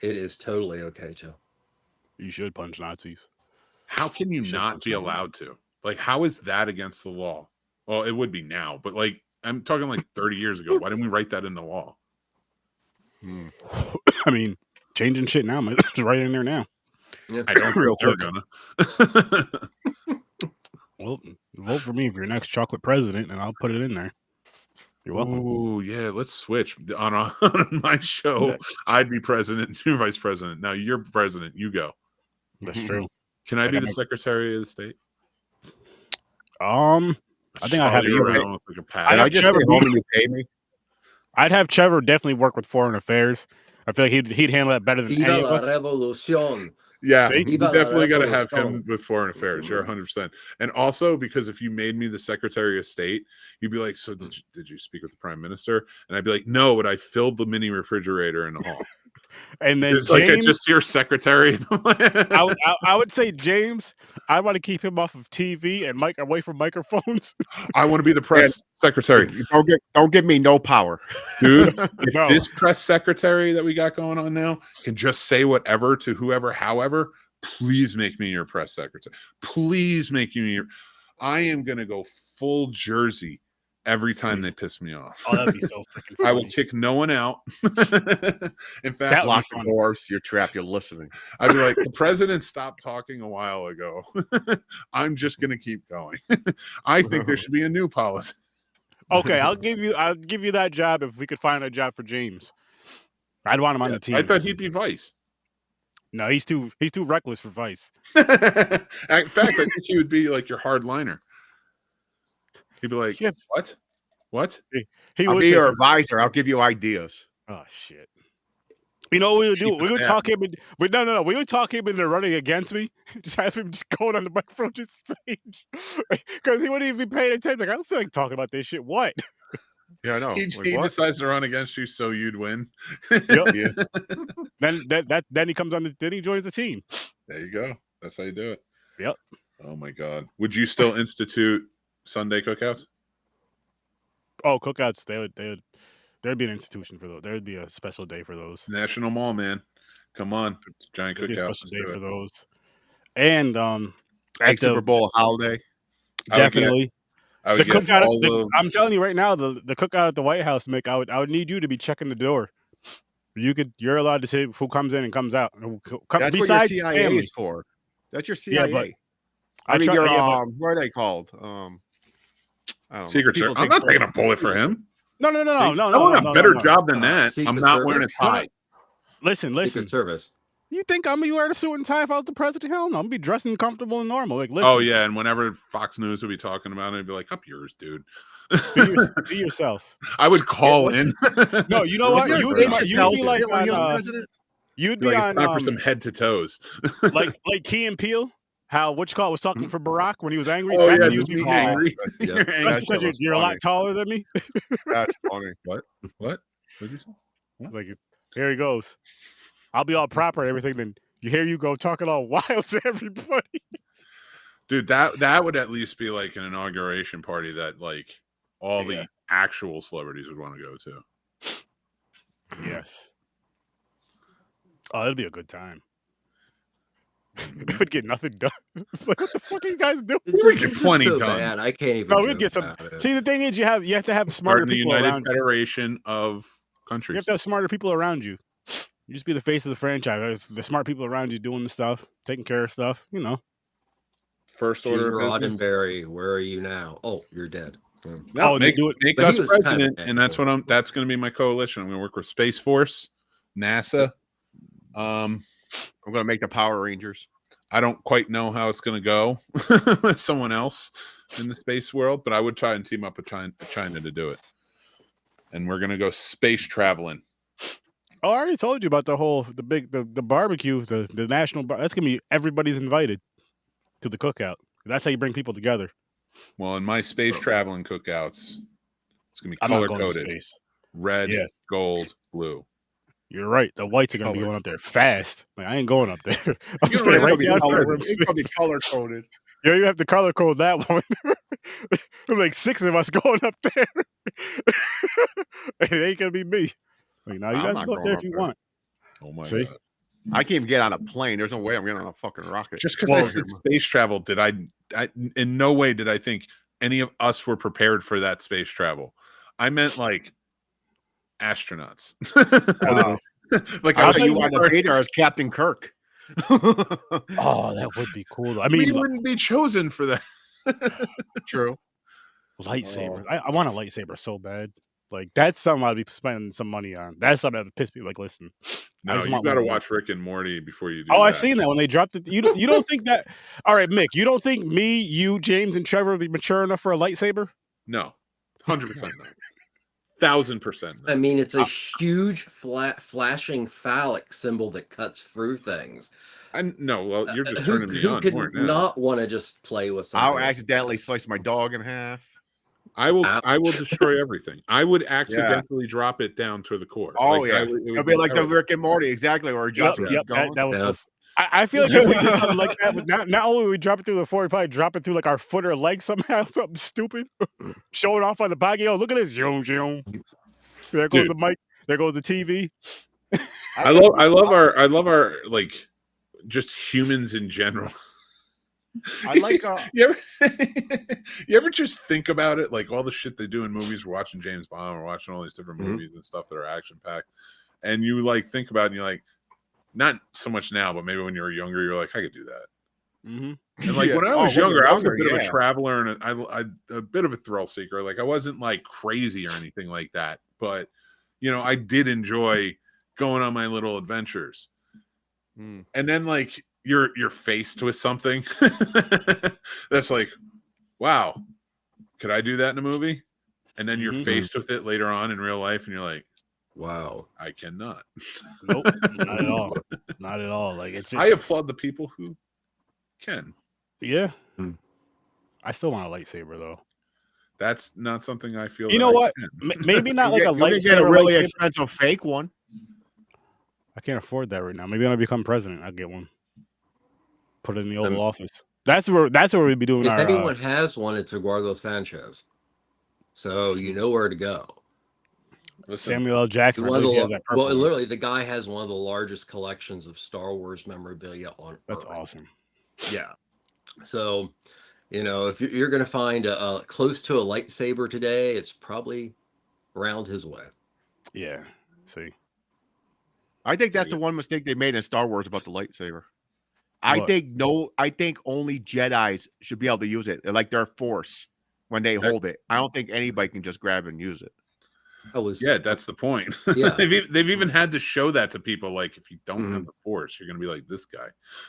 It is totally okay, Joe. You should punch Nazis. How can you not be allowed to? Like, how is that against the law? Well, it would be now, but like, I'm talking like 30 years ago. Why didn't we write that in the law? I mean, changing shit now, it's right in there now. Yeah. I don't Real think they're gonna. Well, vote for me for your next chocolate president, and I'll put it in there. You're welcome. Oh yeah, let's switch on my show. I'd be president, you're vice president. Now you're president. You go. That's true. Can I be the secretary of the state? I think I have you around with like a pad. Can I just stay home and you pay me? I'd have Trevor definitely work with foreign affairs. I feel like he'd handle that better than Viva any of la us. revolution. Yeah, See? you definitely got to have him with foreign affairs. You're 100%. And also, because if you made me the Secretary of State, you'd be like, so did you speak with the Prime Minister? And I'd be like, no, but I filled the mini refrigerator in the hall. And then it's like, just your secretary. I would say, James, I want to keep him off of TV and away from microphones. I want to be the press secretary. Don't give me no power. Dude, if this press secretary that we got going on now can just say whatever to whoever, however, please make me your press secretary. Please make me your... I am going to go full Jersey every time they piss me off. Oh, that'd be so freaking funny. I will kick no one out. In fact, lock the doors. You're trapped. You're listening. I'd be like, the president stopped talking a while ago. I'm just going to keep going. I think there should be a new policy. Okay, I'll give you that job if we could find a job for James. I'd want him on the team. I thought he'd be vice. No, he's too reckless for vice. In fact, I think he would be like your hardliner. He'd be like, what? What? I'll be your advisor. I'll give you ideas. Oh, shit. You know what we would do? We would talk him in... No. We would talk him into running against me. Just have him just going on the microphone just stage. Because he wouldn't even be paying attention. Like, I don't feel like talking about this shit. What? Yeah, I know. He decides to run against you so you'd win. Yep. Yeah. Then he comes on. Then he joins the team. There you go. That's how you do it. Yep. Oh my God. Would you still institute Sunday cookouts? Oh, cookouts. There'd be an institution for those. There'd be a special day for those. National Mall, man. Come on. Giant There'd cookouts. be a special day for those. And like Super Bowl holiday. Definitely. I'm telling you right now, the cookout at the White House, Mick, I would need you to be checking the door. You're allowed to say who comes in and comes out. That's what your CIA is for. That's your CIA. Yeah, what are they called? I don't Secret Service. I'm not taking a bullet for him. No. I want a better job than that. I'm not wearing a tie. Listen. Secret Service. You think I'm gonna be wearing a suit and tie if I was the president? Hell no, I'm gonna be dressing comfortable and normal. Like, listen. Oh yeah, and whenever Fox News would be talking about it, I'd be like, "Up yours, dude." Be yourself. I would call in. No, you know what? You'd be like you'd be on time for some head to toes, like Key and Peele. How was talking for Barack when he was angry? Oh yeah, he was angry. That's because you're a lot taller than me. That's funny. What? What did you say? What? Like, here he goes. I'll be all proper and everything. Then you go talking all wild to everybody. Dude, that would at least be like an inauguration party that like all the actual celebrities would want to go to. Yes. Oh, it'd be a good time. We would get nothing done. Like, what the fuck are you guys doing? We get plenty done. Bad. I can't even. No, we'd get some. See, the thing is, you have to have smarter people around you. United Federation of Countries. You have to have smarter people around you. You just be the face of the franchise. The smart people around you doing the stuff, taking care of stuff. You know. First order of business. Roddenberry, where are you now? Oh, you're dead. No, make us president, and that's what that's going to be my coalition. I'm going to work with Space Force, NASA. I'm going to make the Power Rangers. I don't quite know how it's going to go with someone else in the space world, but I would try and team up with China to do it. And we're going to go space traveling. Oh, I already told you about the barbecue, the national bar. That's going to be everybody's invited to the cookout. That's how you bring people together. Well, in my space traveling cookouts, it's going to be color coded. Red, gold, blue. You're right. The whites are going to be going up there fast. Like, I ain't going up there. I'm it's going to be color coded. Yeah, you have to color code that one. There's like 6 of us going up there. It ain't going to be me. Like, now you guys go up there if you want. Oh my See? God. I can't even get on a plane. There's no way I'm getting on a fucking rocket. Just because I said space travel, did I in no way did I think any of us were prepared for that space travel. I meant like astronauts. Wow. Like I I thought you wanted to be there as Captain Kirk. Oh, that would be cool. I mean, we wouldn't be chosen for that. True. Lightsaber. I want a lightsaber so bad. Like that's something I'd be spending some money on. That's something that would piss me. Like, listen, No, you got to watch Rick and Morty before you do. Oh, I've seen that when they dropped it. You don't think that? All right, Mick. You don't think me, you, James, and Trevor would be mature enough for a lightsaber? No, 100% not. 1000%. I mean, it's a huge, flashing phallic symbol that cuts through things. No, well, you're just Who turning me on could more now. not want to just play with something? I'll accidentally slice my dog in half. I will destroy everything. I would accidentally drop it down to the core. Oh like, yeah, it'll be like the Rick and Morty, exactly, or drops it. That was so I feel like if we did something like that, but not only would we drop it through the floor, we probably drop it through like our foot or leg somehow, something stupid. Show it off on the bag. Yo, look at this. There goes the mic. There goes the TV. I love our like just humans in general. I like you ever just think about it, like all the shit they do in movies. We're watching James Bond, we're watching all these different movies and stuff that are action packed, and you like think about it and you're like, not so much now, but maybe when you were younger, you're like, I could do that. And like when I was younger, I was a bit of a traveler and a bit of a thrill seeker. Like I wasn't like crazy or anything like that, but you know, I did enjoy going on my little adventures. And then like you're faced with something that's like, wow, could I do that in a movie? And then you're faced with it later on in real life, and you're like, wow, I cannot. Nope, not at all. Not at all. Like I applaud the people who can. Yeah. I still want a lightsaber though. That's not something I feel. You know what? Maybe not like a lightsaber. Get a really expensive fake one. I can't afford that right now. Maybe when I become president, I'll get one. Put it in the Oval Office. That's where we'd be doing. If anyone has one, it's Eduardo Sanchez. So you know where to go. Samuel L. Jackson. Literally, the guy has one of the largest collections of Star Wars memorabilia on That's Earth. Awesome. Yeah. So, you know, if you're going to find a close to a lightsaber today, it's probably around his way. Yeah. See. I think that's the one mistake they made in Star Wars about the lightsaber. I think only Jedis should be able to use it. They're like their force when they hold it. I don't think anybody can just grab and use it. Yeah, that's the point. Yeah. they've even had to show that to people. Like, if you don't have the force, you're gonna be like this guy.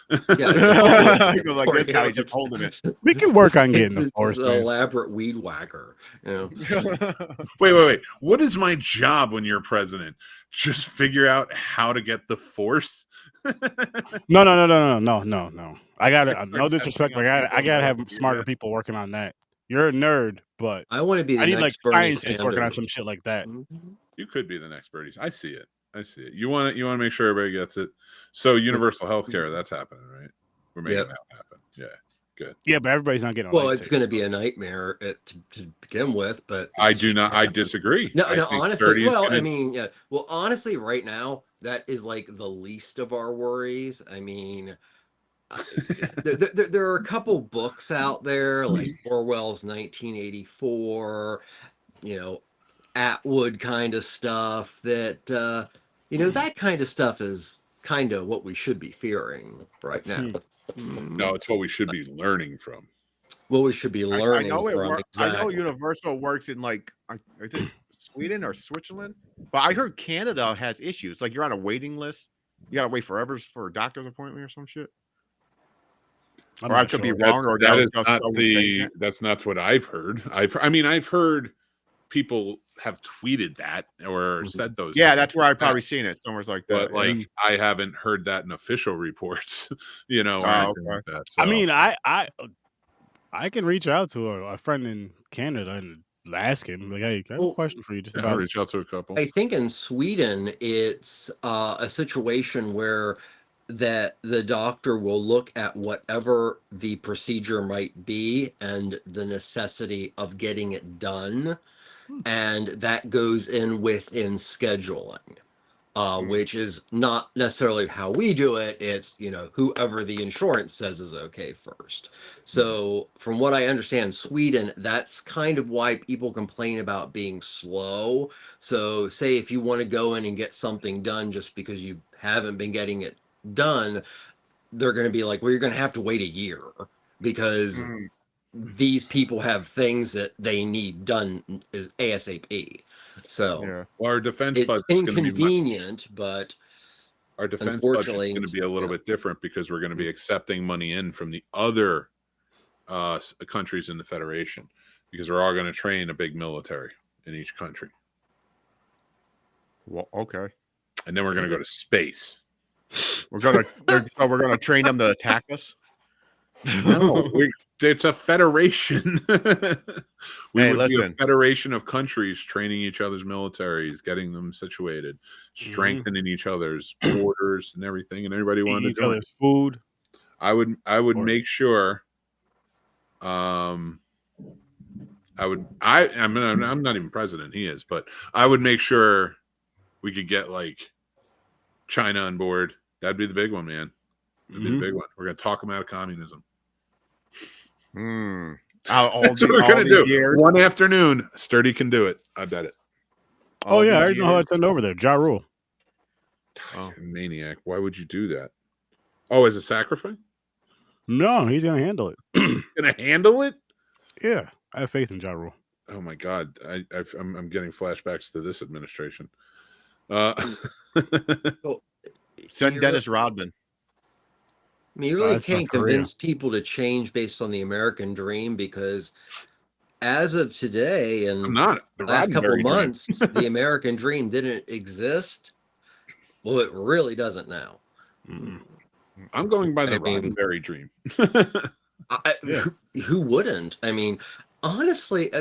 Like this guy just holding it. We can work on getting the force. It's an elaborate weed whacker. You know? Wait. What is my job when you're president? Just figure out how to get the force. No. I got it. No disrespect. I gotta have smarter people working on that. You're a nerd, but I want to be. I need like scientists working on some shit like that. You could be the next Bernie. I see it. You want to make sure everybody gets it. So universal healthcare, that's happening, right? We're making that happen. Yeah, good. Yeah, but everybody's not getting. Well, it's going to be a nightmare to begin with, but I disagree. No, honestly. Well, I mean, yeah. Well, honestly, right now that is like the least of our worries. I mean. There are a couple books out there like Orwell's 1984, you know, Atwood kind of stuff that, you know, that kind of stuff is kind of what we should be fearing right now. No, it's what we should be learning from. What we should be learning from. Exactly. I know Universal works in like, is it Sweden or Switzerland? But I heard Canada has issues. Like you're on a waiting list. You got to wait forever for a doctor's appointment or some shit. Or I could be wrong, or that's not what I've heard. I've heard people have tweeted that or said those. Yeah, that's where I've probably seen it. Somewhere's like that. But like I haven't heard that in official reports, you know. Like that, so. I mean, I can reach out to a friend in Canada and ask him, like, hey, I have a question for you. Just about reach out to a couple. I think in Sweden, it's a situation where that the doctor will look at whatever the procedure might be and the necessity of getting it done, and that goes in within scheduling. which is not necessarily how we do it. It's, whoever the insurance says is okay first. So from what I understand, Sweden, that's kind of why people complain about being slow. So say if you want to go in and get something done just because you haven't been getting it done, they're going to be like, well, you're going to have to wait a year because these people have things that they need done as ASAP. So our defense it's budget's inconvenient, but our defense budget's unfortunately, going to be a little bit different because we're going to be accepting money in from the other countries in the Federation, because we're all going to train a big military in each country. Well, okay. And then we're going to go to space. We're gonna train them to attack us. No, it's a federation. We would be a federation of countries training each other's militaries, getting them situated, strengthening each other's borders and everything, and everybody wanted each other's food. I would make sure. I'm not even president. He is, but I would make sure we could get like China on board. That'd be the big one, man. That'd be the big one. We're gonna talk them out of communism. That's what we're gonna do. One afternoon, Sturdy can do it. I bet it. Oh yeah, I already know how to send over there. Ja Rule. Oh, maniac! Why would you do that? Oh, as a sacrifice? No, he's gonna handle it. Gonna handle it? Yeah, I have faith in Ja Rule. Oh my God, I'm getting flashbacks to this administration. Send Dennis Rodman. I mean, you really can't convince people to change based on the American dream, because as of today and the last couple of months, the American dream didn't exist. Well, it really doesn't now. I'm going by the Roddenberry dream. Who wouldn't? I mean, honestly,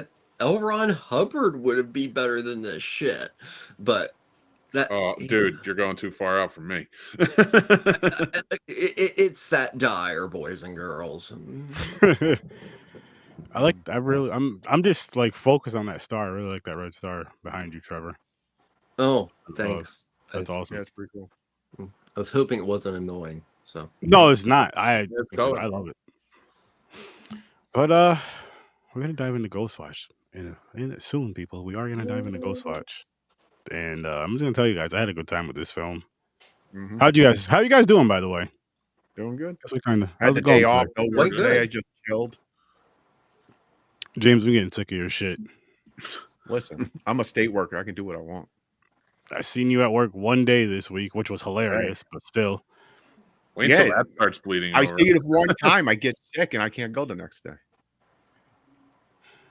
L. Ron Hubbard would be better than this shit. But dude, you're going too far out from me. It's that dire, boys and girls. I'm just like focused on that star. I really like that red star behind you, Trevor. Oh, thanks. That's awesome. Yeah, it's pretty cool. I was hoping it wasn't annoying. So no, it's not. I love it. But we're gonna dive into Ghostwatch in soon, people. We are gonna dive into Ghostwatch, and I'm just gonna tell you guys, I had a good time with this film. How you guys doing, by the way? Doing good. Guess we kind of had the day off. No work today. I just chilled. James, I'm getting sick of your shit. Listen, I'm a state worker. I can do what I want. I seen you at work one day this week, which was hilarious, but still. Wait until that starts bleeding. I see it one time. I get sick and I can't go the next day.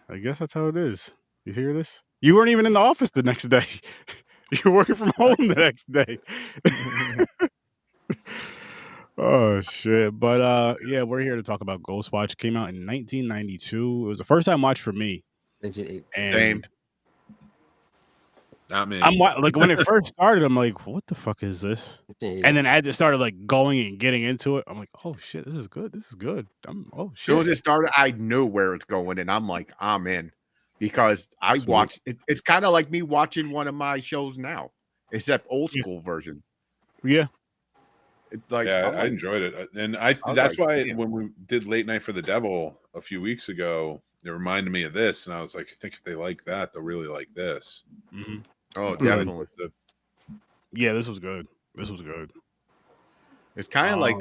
I guess that's how it is. You hear this? You weren't even in the office the next day. You're working from home the next day. Oh shit! But yeah, we're here to talk about Ghostwatch. Came out in 1992. It was the first time watch for me. 1980. Same. Not me. I'm like, when it first started, I'm like, what the fuck is this? And then as it started like going and getting into it, I'm like, oh shit, this is good. This is good. Oh shit. As soon as it started, I knew where it's going, and I'm like, I'm in, because I watched it. It's kind of like me watching one of my shows now, except old school version. Yeah. It's like, I enjoyed it, and that's why when we did Late Night for the Devil a few weeks ago, it reminded me of this, and I was like, I think if they like that, they'll really like this. Oh, definitely. Yeah, this was good. This was good. It's kind of like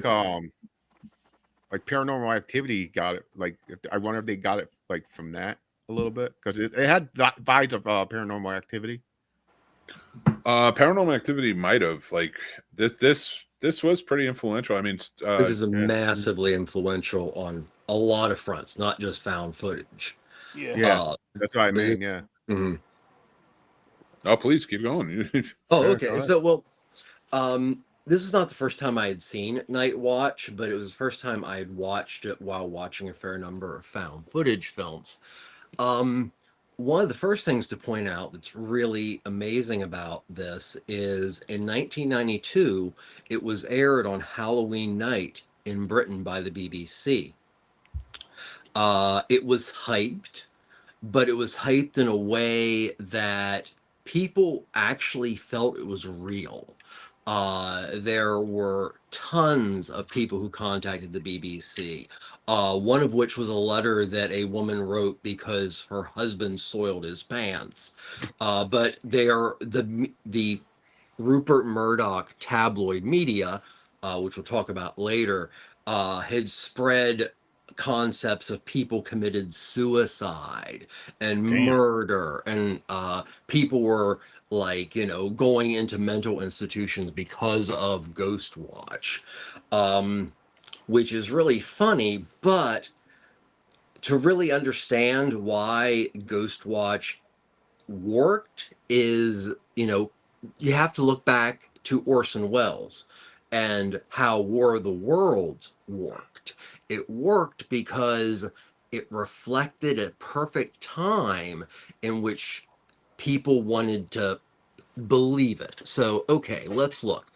Paranormal Activity got it. Like, I wonder if they got it like from that a little bit, because it had vibes of Paranormal Activity. Paranormal Activity might have, like, this was pretty influential. I mean, this is massively influential on a lot of fronts, not just found footage. Yeah, that's what I mean. Yeah. Mm-hmm. Oh, please keep going. Oh, okay. So, well, this is not the first time I had seen Night Watch, but it was the first time I had watched it while watching a fair number of found footage films. One of the first things to point out that's really amazing about this is in 1992, it was aired on Halloween night in Britain by the BBC. It was hyped, but it was hyped in a way that people actually felt it was real. There were tons of people who contacted the BBC, one of which was a letter that a woman wrote because her husband soiled his pants. But the Rupert Murdoch tabloid media, which we'll talk about later, had spread concepts of people committed suicide and Damn. murder, and people were like, going into mental institutions because of Ghostwatch, which is really funny. But to really understand why Ghostwatch worked is, you have to look back to Orson Welles and how War of the Worlds worked. It worked because it reflected a perfect time in which people wanted to believe it. So, okay, let's look.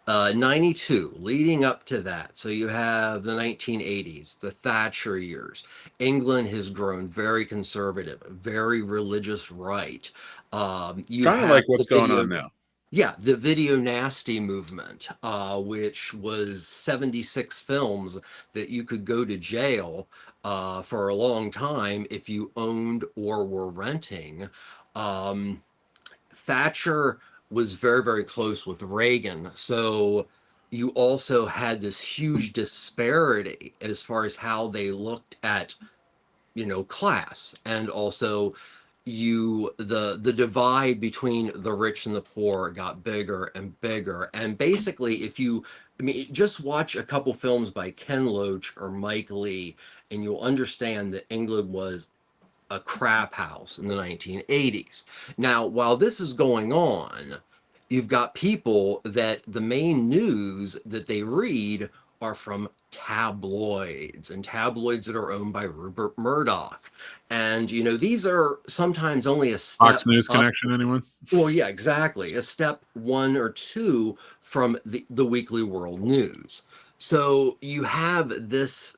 92, leading up to that. So you have the 1980s, the Thatcher years. England has grown very conservative, very religious right. You Kind of have like what's going on now. Yeah, the video nasty movement, which was 76 films that you could go to jail for a long time if you owned or were renting. Thatcher was very, very close with Reagan. So you also had this huge disparity as far as how they looked at, class. And also the divide between the rich and the poor got bigger and bigger. And basically, just watch a couple films by Ken Loach or Mike Leigh, and you'll understand that England was a crap house in the 1980s. Now, while this is going on, you've got people that the main news that they read are from tabloids, and tabloids that are owned by Rupert Murdoch. And, these are sometimes only a step Fox News up. connection, anyone? Well, yeah, exactly. A step 1 or 2 from the Weekly World News. So you have this,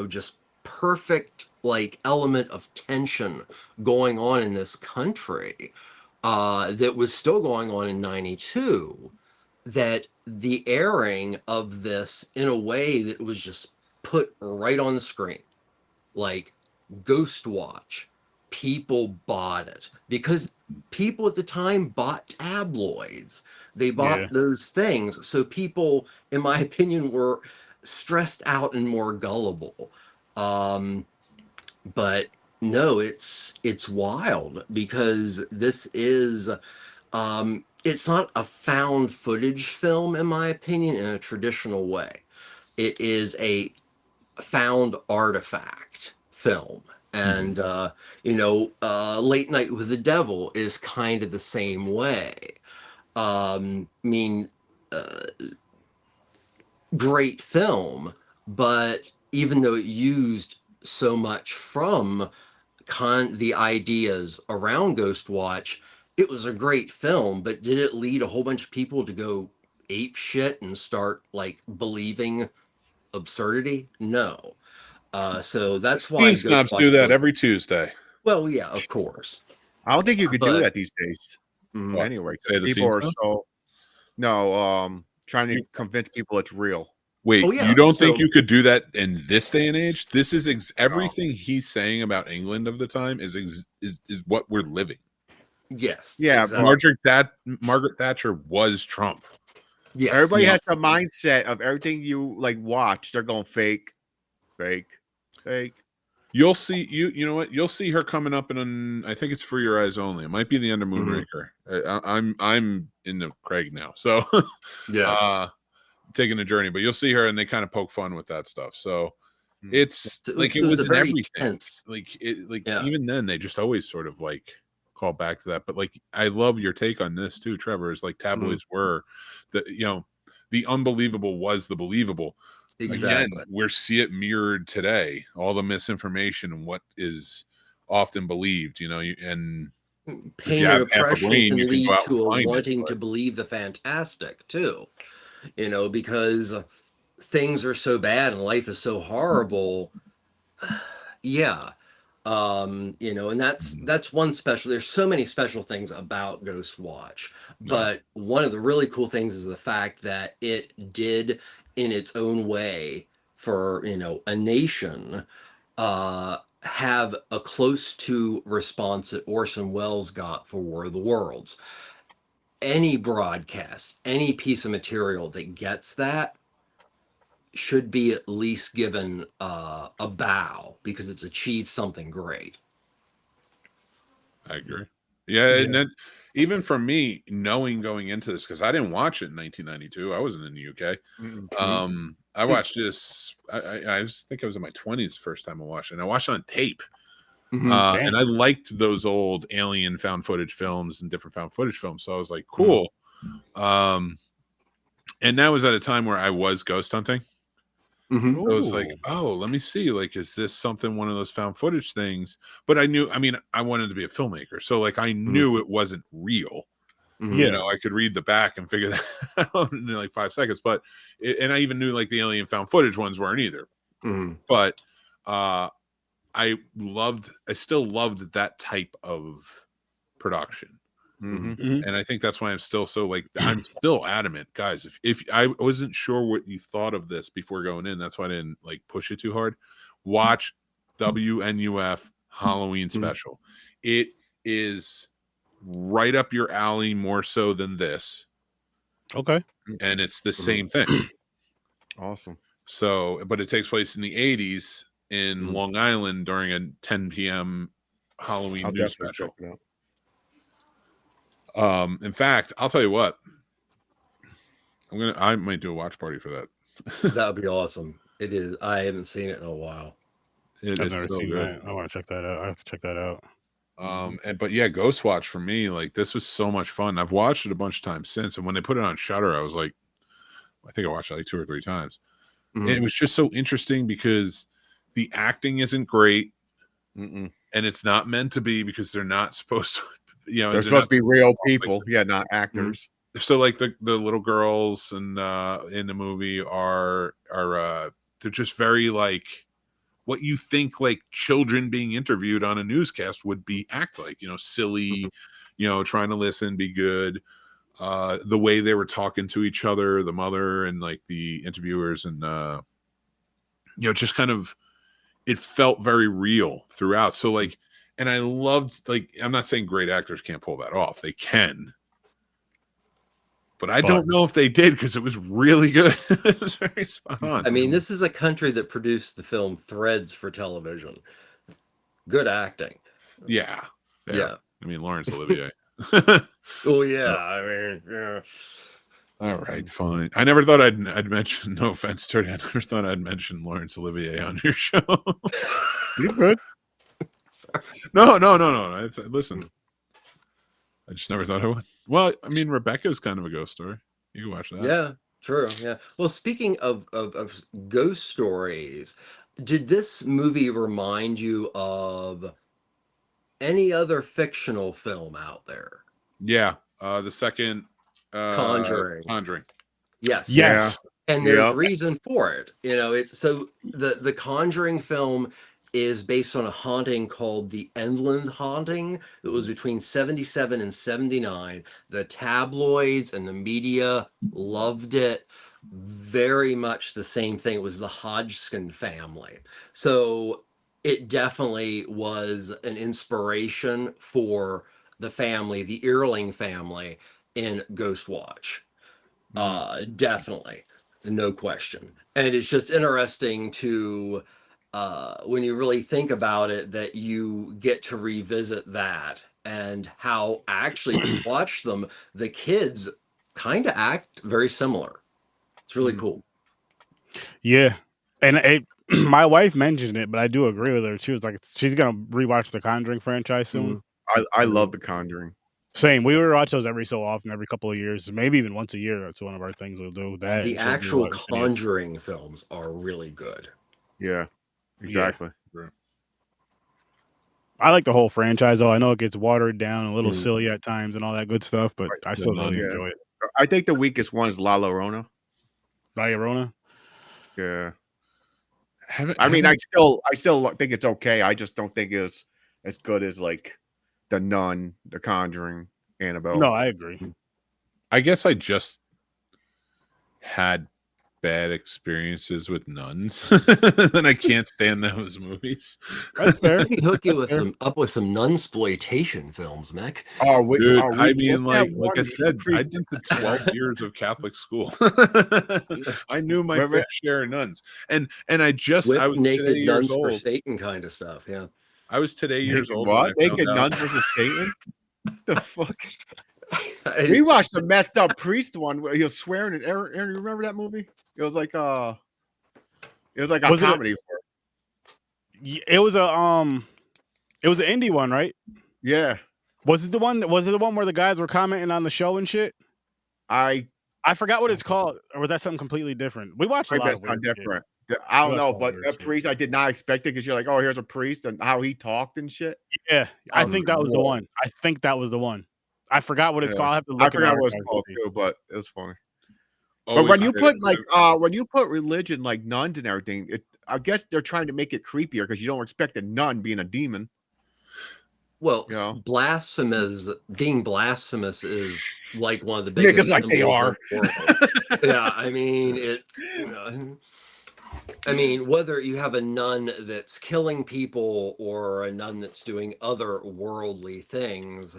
just perfect like element of tension going on in this country that was still going on in 92, that the airing of this in a way that was just put right on the screen, like Ghostwatch, people bought it because people at the time bought tabloids. They bought Yeah. those things. So people, in my opinion, were stressed out and more gullible. But no, it's wild because this is it's not a found footage film, in my opinion, in a traditional way. It is a found artifact film. And Late Night with the Devil is kind of the same way. I mean, great film, but even though it used so much from the ideas around Ghostwatch, it was a great film, but did it lead a whole bunch of people to go ape shit and start like believing absurdity? No. So that's why Snobs do Ghostwatch that was, every Tuesday. well, yeah, of course. I don't think you could do But that these days. mhm. Anyway, Say the people scene are stuff? so trying to convince people it's real. Wait, Oh, yeah, you don't think so- you could do that in this day and age? This is everything he's saying about England of the time is what we're living. Yes. Yeah, exactly. Margaret Thatcher was Trump. Yes. Everybody Yeah. has the mindset of everything you like watch. They're going fake, fake, fake. You'll see you know what? You'll see her coming up in I think it's For Your Eyes Only. It might be the Under Moonraker. I'm into Craig now, so Yeah. taking a journey. But you'll see her, and they kind of poke fun with that stuff. So it's like it was was a in very everything. tense. Yeah. Even then, they just always sort of like call back to that. But like, I love your take on this too, Trevor. Is like tabloids were the unbelievable was the believable. Exactly. Again, we see it mirrored today. All the misinformation and what is often believed, and Pain and oppression brain, can you can go lead out and to a find it, wanting but- to believe the fantastic too, because things are so bad and life is so horrible. Yeah. And that's one special. There's so many special things about Ghostwatch, but one of the really cool things is the fact that it did, in its own way, for a nation, have a close to response that Orson Welles got for War of the Worlds. Any broadcast, any piece of material that gets that should be at least given a bow because it's achieved something great. I agree. Yeah, and then even for me, knowing going into this, because I didn't watch it in 1992, I wasn't in the UK. I watched this. I think I was in my 20s the first time I watched it, and I watched it on tape. And I liked those old alien found footage films and different found footage films, so I was like, cool. And that was at a time where I was ghost hunting. So it was like, oh, let me see. Like, is this one of those found footage things? But I wanted to be a filmmaker. So like, I knew it wasn't real. I could read the back and figure that out in like 5 seconds. But, and I even knew like the alien found footage ones weren't either. But I still loved that type of production. And I think that's why I'm still so like, I'm still adamant, guys. If I wasn't sure what you thought of this before going in, that's why I didn't like push it too hard. Watch WNUF Halloween special. It is right up your alley more so than this. Okay. And it's the same thing. Awesome. So, but it takes place in the 80s in Long Island during a 10 p.m. Halloween news special. In fact, I'll tell you what. I might do a watch party for that. That would be awesome. It is. I haven't seen it in a while. I've never seen that. I want to check that out. I have to check that out. But yeah, Ghostwatch for me, like this was so much fun. I've watched it a bunch of times since, and when they put it on Shudder, I was like, I think I watched it like 2 or 3 times. And it was just so interesting because the acting isn't great, and it's not meant to be because they're not supposed to. They're supposed to be real people, not actors. So like the little girls and in the movie are they're just very like what you think like children being interviewed on a newscast would be act like, silly, trying to listen, be good. The way they were talking to each other, the mother and like the interviewers, and just kind of, it felt very real throughout. So like, and I loved, like, I'm not saying great actors can't pull that off. They can. But I don't know if they did because it was really good. It was very spot on. I mean, this is a country that produced the film Threads for television. Good acting. Yeah. Yeah. I mean, Laurence Olivier. Oh, yeah. I mean, yeah. All right, fine. I never thought I'd mention, no offense, Terry, I never thought I'd mention Laurence Olivier on your show. You good? No. Listen, I just never thought I would. Well, I mean, Rebecca's kind of a ghost story. You can watch that. Yeah, true. Yeah. Well, speaking of ghost stories, did this movie remind you of any other fictional film out there? Yeah. The second Conjuring. Yes. Yes. And there's reason for it. It's so the Conjuring film is based on a haunting called the Endland haunting that was between 77 and 79. The tabloids and the media loved it. Very much the same thing. It was the Hodgkin family. So it definitely was an inspiration for the family, the Earling family in Ghostwatch. Definitely. No question. And it's just interesting to when you really think about it, that you get to revisit that and how actually if you watch them, the kids kind of act very similar. It's really cool. Yeah. And my wife mentioned it, but I do agree with her. She was like, she's going to rewatch the Conjuring franchise soon. I love the Conjuring. Same. We would watch those every so often, every couple of years, maybe even once a year. That's one of our things we'll do. That the actual Conjuring films are really good. Yeah, exactly. Yeah. I like the whole franchise, though. I know it gets watered down, a little silly at times, and all that good stuff, but I still really enjoy it. I think the weakest one is La Llorona. La Llorona? Yeah. I mean, I still think it's okay. I just don't think it's as good as like The Nun, The Conjuring, Annabelle. No, I agree. I guess I just had bad experiences with nuns, and I can't stand those movies. That's fair. I can hook you with some nunsploitation films, Mick. Dude, I mean, what's that like I one said, I priest- did the 12 years of Catholic school. I knew my fair share of nuns, and I was naked today years nuns for old. Satan kind of stuff. Yeah, I was today years old. What? When I Naked found out. nuns versus Satan? The fuck? We watched the messed up priest one where he was swearing. And Aaron, you remember that movie? It was like a comedy. It was an indie one, right? Yeah. Was it the one where the guys were commenting on the show and shit? I forgot what it's called, or was that something completely different? We watched a lot of weird different. Shit. I don't know, but that priest, I did not expect it because you're like, oh, here's a priest and how he talked and shit. Yeah, I think that was the one. I forgot what it's called. I have to look. I forgot what it's called too, but it was funny. Always but when you great. put when you put religion like nuns and everything, I guess they're trying to make it creepier because you don't expect a nun being a demon. Well, being blasphemous is like one of the biggest. Niggas like they are. Yeah, I mean it's. I mean, whether you have a nun that's killing people or a nun that's doing other worldly things,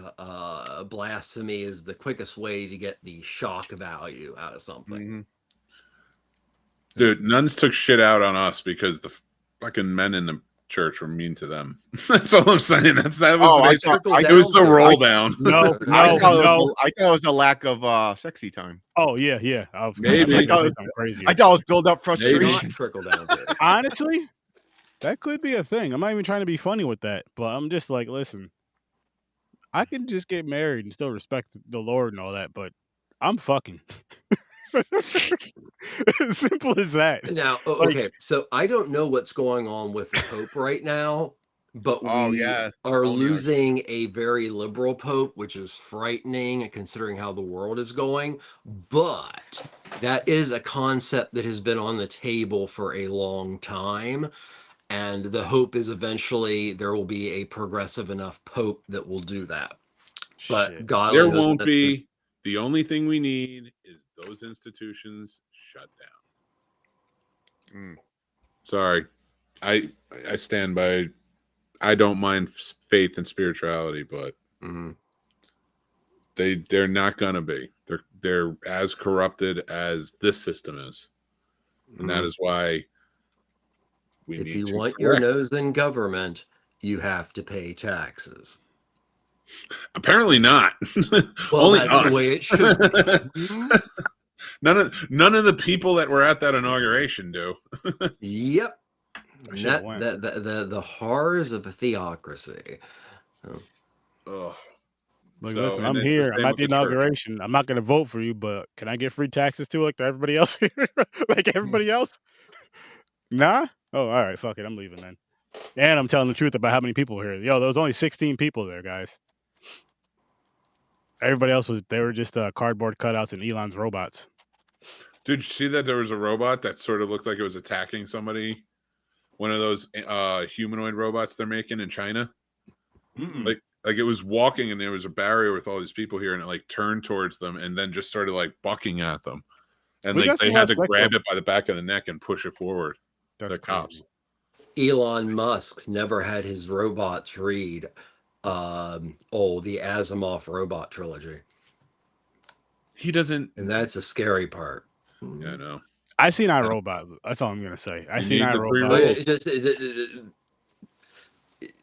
blasphemy is the quickest way to get the shock value out of something. Mm-hmm. Dude, nuns took shit out on us because the fucking men in the church were mean to them. That's all I'm saying. It was the roll down. No. I thought it was a lack of sexy time. Oh yeah. Maybe. I thought it was build up frustration. Trickle down. Honestly, that could be a thing. I'm not even trying to be funny with that, but I'm just like, listen, I can just get married and still respect the Lord and all that, but I'm fucking. Simple as that. Now, okay, so I don't know what's going on with the Pope right now, but we are losing a very liberal Pope, which is frightening considering how the world is going. But that is a concept that has been on the table for a long time. And the hope is eventually there will be a progressive enough Pope that will do that. But God, there won't be. The only thing we need is those institutions shut down. Sorry. I stand by. I don't mind faith and spirituality, but they're not gonna be. They're as corrupted as this system is, and that is why we need. If you want your nose in government, you have to pay taxes. Apparently not. Well, only that's us. the way it should be. None of the people that were at that inauguration do. Yep. The horrors of a theocracy. Listen, I'm here. I'm at the inauguration. I'm not going to vote for you, but can I get free taxes too, like everybody else here? Like everybody else? Nah? Oh, all right. Fuck it. I'm leaving then. And I'm telling the truth about how many people were here. Yo, there was only 16 people there, guys. Everybody else they were just cardboard cutouts and Elon's robots. Did you see that there was a robot that sort of looked like it was attacking somebody? One of those humanoid robots they're making in China. Like it was walking and there was a barrier with all these people here and it like turned towards them and then just started like bucking at them. And like they had to grab it by the back of the neck and push it forward. That's the cops. Elon Musk's never had his robots read the Asimov robot trilogy. He doesn't, and that's the scary part. Yeah, I know. I seen iRobot. That's all I'm gonna say. I seen iRobot.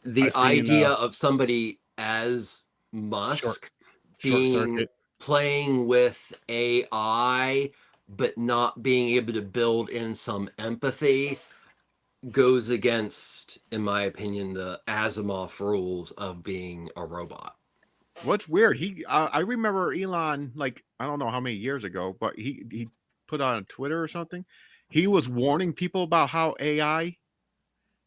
The idea of somebody as Musk playing with AI, but not being able to build in some empathy goes against, in my opinion, the Asimov rules of being a robot. What's weird? I remember Elon, like, I don't know how many years ago, but he put on Twitter or something. He was warning people about how AI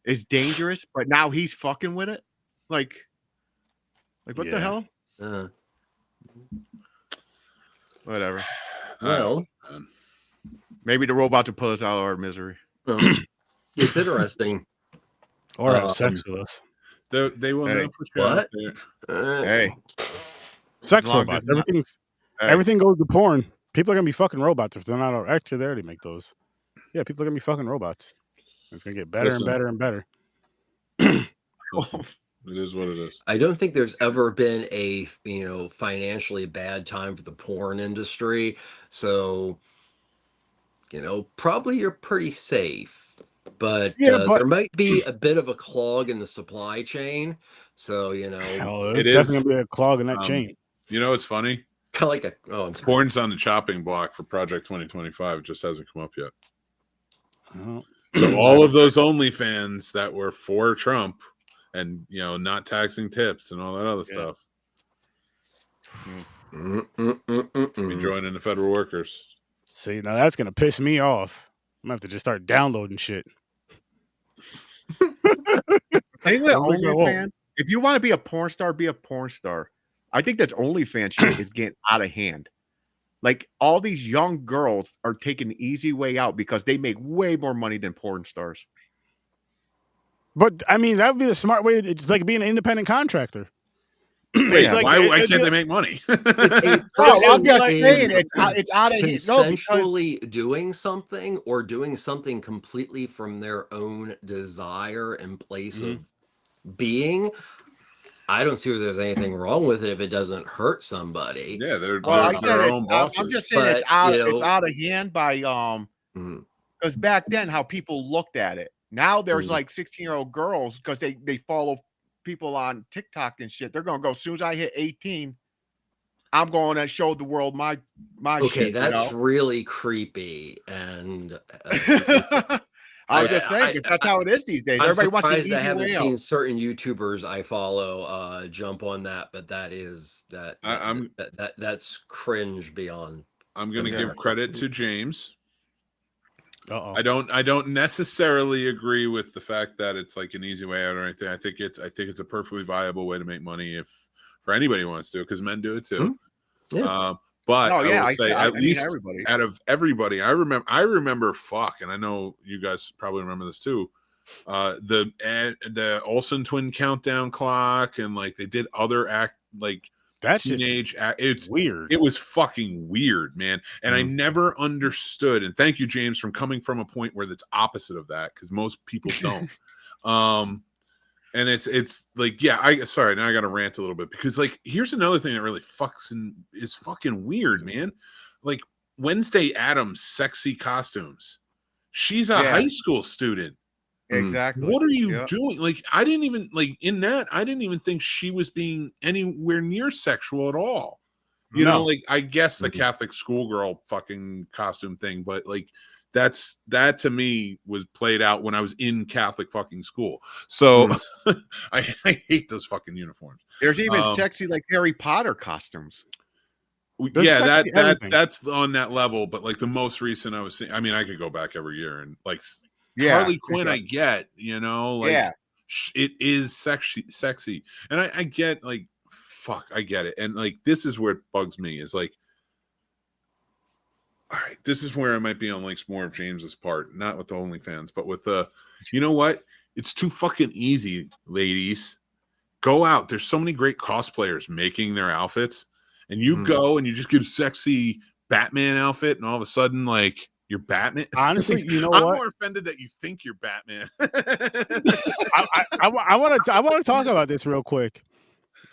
is dangerous, but now he's fucking with it. Like what the hell? Whatever. Well, maybe the robots will put us out of our misery. it's interesting. Or have sex with us. They will Hey, not put you out What? there. Hey, Sex long as robots. it's not- hey. Everything goes to porn. People are gonna be fucking robots if they're not. Actually, they already make those. Yeah, people are gonna be fucking robots. It's gonna get better Listen. and better and better. Listen, it is what it is. I don't think there's ever been a financially bad time for the porn industry. So, probably you're pretty safe. But Yeah, but there might be a bit of a clog in the supply chain. So, hell, there's It definitely is. gonna be a clog in that chain. You know, it's funny. kind of like I'm sorry. Porn's on the chopping block for Project 2025. It just hasn't come up yet. Oh. So all of those OnlyFans that were for Trump and not taxing tips and all that other stuff be joining the federal workers. See, now that's gonna piss me off. I'm gonna have to just start downloading shit. Thing with Don't think I won't. OnlyFans, if you want to be a porn star, be a porn star. I think that OnlyFans shit is getting out of hand. Like all these young girls are taking the easy way out because they make way more money than porn stars. But I mean, that would be the smart way. It's like being an independent contractor. Wait, It's like- why can't they make money? No, I'm just Is saying it's out of hand. No, because consensually doing something or doing something completely from their own desire and place of being. I don't see if there's anything wrong with it if it doesn't hurt somebody. Yeah, they're well, I their said own I'm bosses. just saying But, it's out. you know- It's out of hand by Mhm. because back then how people looked at it. Now there's Mhm. like 16-year-old girls because they follow people on TikTok and shit. They're gonna go as soon as I hit 18. I'm going to show the world my Okay, shit. that's really creepy, and I'm just saying because that's how it is these days. I'm Everybody wants the surprised I easy haven't way seen out. certain YouTubers I follow jump on that, but that's cringe beyond. I'm going to Yeah. give credit to James. Uh-oh. I don't necessarily agree with the fact that it's like an easy way out or anything. I think it's a perfectly viable way to make money for anybody who wants to, because men do it too. Yeah. But Oh yeah, I will say I at mean, least everybody. out of everybody, I remember fuck, and I know you guys probably remember this too. The Olsen twin countdown clock, and like they did other That's teenage it's weird. It was fucking weird, man. And I never understood. And thank you, James, from coming from a point where that's opposite of that, because most people don't. And it's like, yeah, sorry, now I gotta rant a little bit, because like here's another thing that really is fucking weird, man. Like Wednesday Addams' sexy costumes. She's a high school student. Exactly. What are you doing? Like, I didn't even think she was being anywhere near sexual at all. You know, like I guess the Catholic schoolgirl fucking costume thing, but like that to me was played out when I was in Catholic fucking school. So I hate those fucking uniforms. There's even sexy like Harry Potter costumes. There's that's on that level, but like the most recent I was seeing, I mean, I could go back every year and like Harley Quinn, I get, like it is sexy. And I get like, fuck, I get it. And like, this is where it bugs me is like, all right, this is where I might be on like more of James's part, not with the OnlyFans, but with you know what? It's too fucking easy, ladies. Go out. There's so many great cosplayers making their outfits, and you go and you just get a sexy Batman outfit, and all of a sudden, like, you're Batman. Honestly, you know I'm what? more offended that you think you're Batman. I want to talk about this real quick.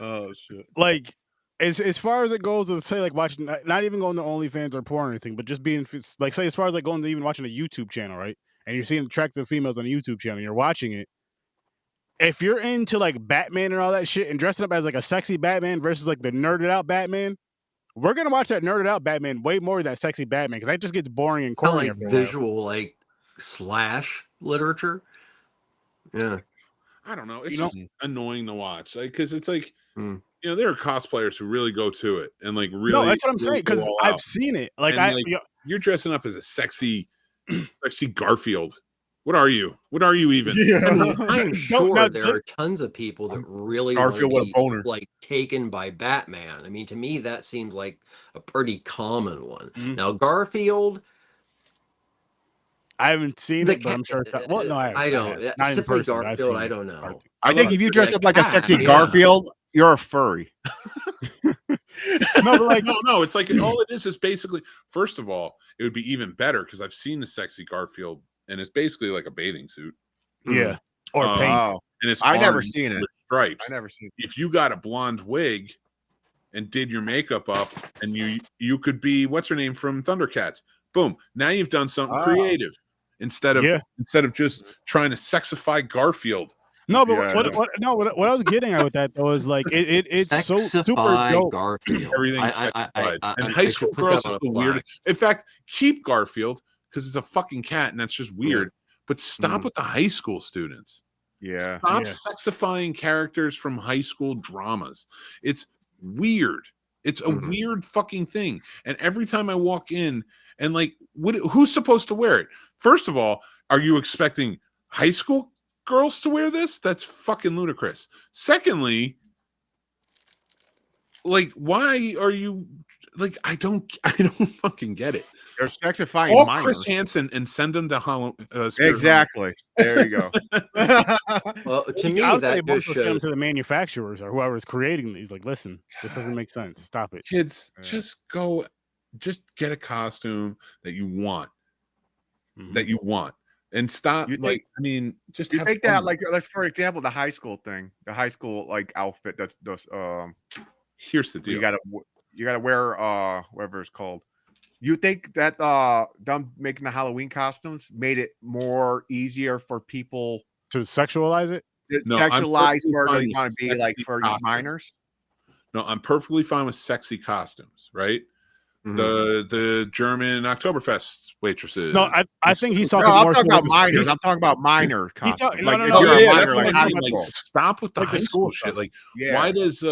Oh shit. Like, as far as it goes, to say like watching, not even going to OnlyFans or porn or anything, but just being like, say as far as like going to even watching a YouTube channel, right? And you're seeing attractive females on a YouTube channel, and you're watching it. If you're into like Batman and all that shit, and dressing up as like a sexy Batman versus like the nerded out Batman, we're gonna watch that nerded out Batman way more than that sexy Batman, because that just gets boring and I corny. like visual, like slash literature. Yeah, I don't know. It's just annoying to watch, like, because it's like, there are cosplayers who really go to it and like really. No, that's what I'm saying, because I've seen it. Like, you're dressing up as a sexy Garfield. What are you? What are you even? I mean, I'm sure there are tons of people that really want to be like taken by Batman. I mean, to me, that seems like a pretty common one. Now, Garfield, I haven't seen The it, but I'm sure. Well, no, I don't. not in Simply person. But I've Garfield, seen I it. don't know. Cartoon. I think if you dress up like a sexy yeah. Garfield, you're a furry. No, but like, no, it's like all it is basically. First of all, it would be even better because I've seen the sexy Garfield, and it's basically like a bathing suit. yeah, or paint. Oh, And it's I never orange seen it. with stripes. I never seen it. If you got a blonde wig and did your makeup up, and you could be what's her name from Thundercats. Boom! Now you've done something creative instead of just trying to sexify Garfield. No, but what I was getting at with that though is like it's so super dope. Garfield. Everything's sexified, and high school girls is the weirdest. In fact, keep Garfield because it's a fucking cat, and that's just weird. But stop with the high school students. Yeah, Stop sexifying characters from high school dramas. It's weird. It's a weird fucking thing. And every time I walk in, and like, who's supposed to wear it? First of all, are you expecting high school girls to wear this? That's fucking ludicrous. Secondly, like, why are you like? I don't fucking get it. They're sexifying Call minors. Chris Hansen and send him to Halloween. Exactly. There you go. Well, to me, I would say that both just send them shows. to the manufacturers or whoever's creating these. Like, listen, this doesn't make sense. Stop it. Kids, just get a costume that you want. And stop. You Like, think- I mean, just You have think fun. that, like, let's for example, the high school thing, the high school like outfit. That's Here's the deal. you gotta wear whatever it's called. You think that them making the Halloween costumes made it more easier for people To sexualize it? to No, I'm sexualize perfectly where fine they with want to be, sexy like for costumes. minors? No, I'm perfectly fine with sexy costumes, right? The German Oktoberfest waitresses. No, I think he's talking No, I'm more talking so about with minors. I'm talking about minor He's costumes. talking- Like, no, if no, you're no, a yeah, minor, that's what like I high mean. Like, school. stop with the Like the high school school shit. stuff. Like, Yeah. why does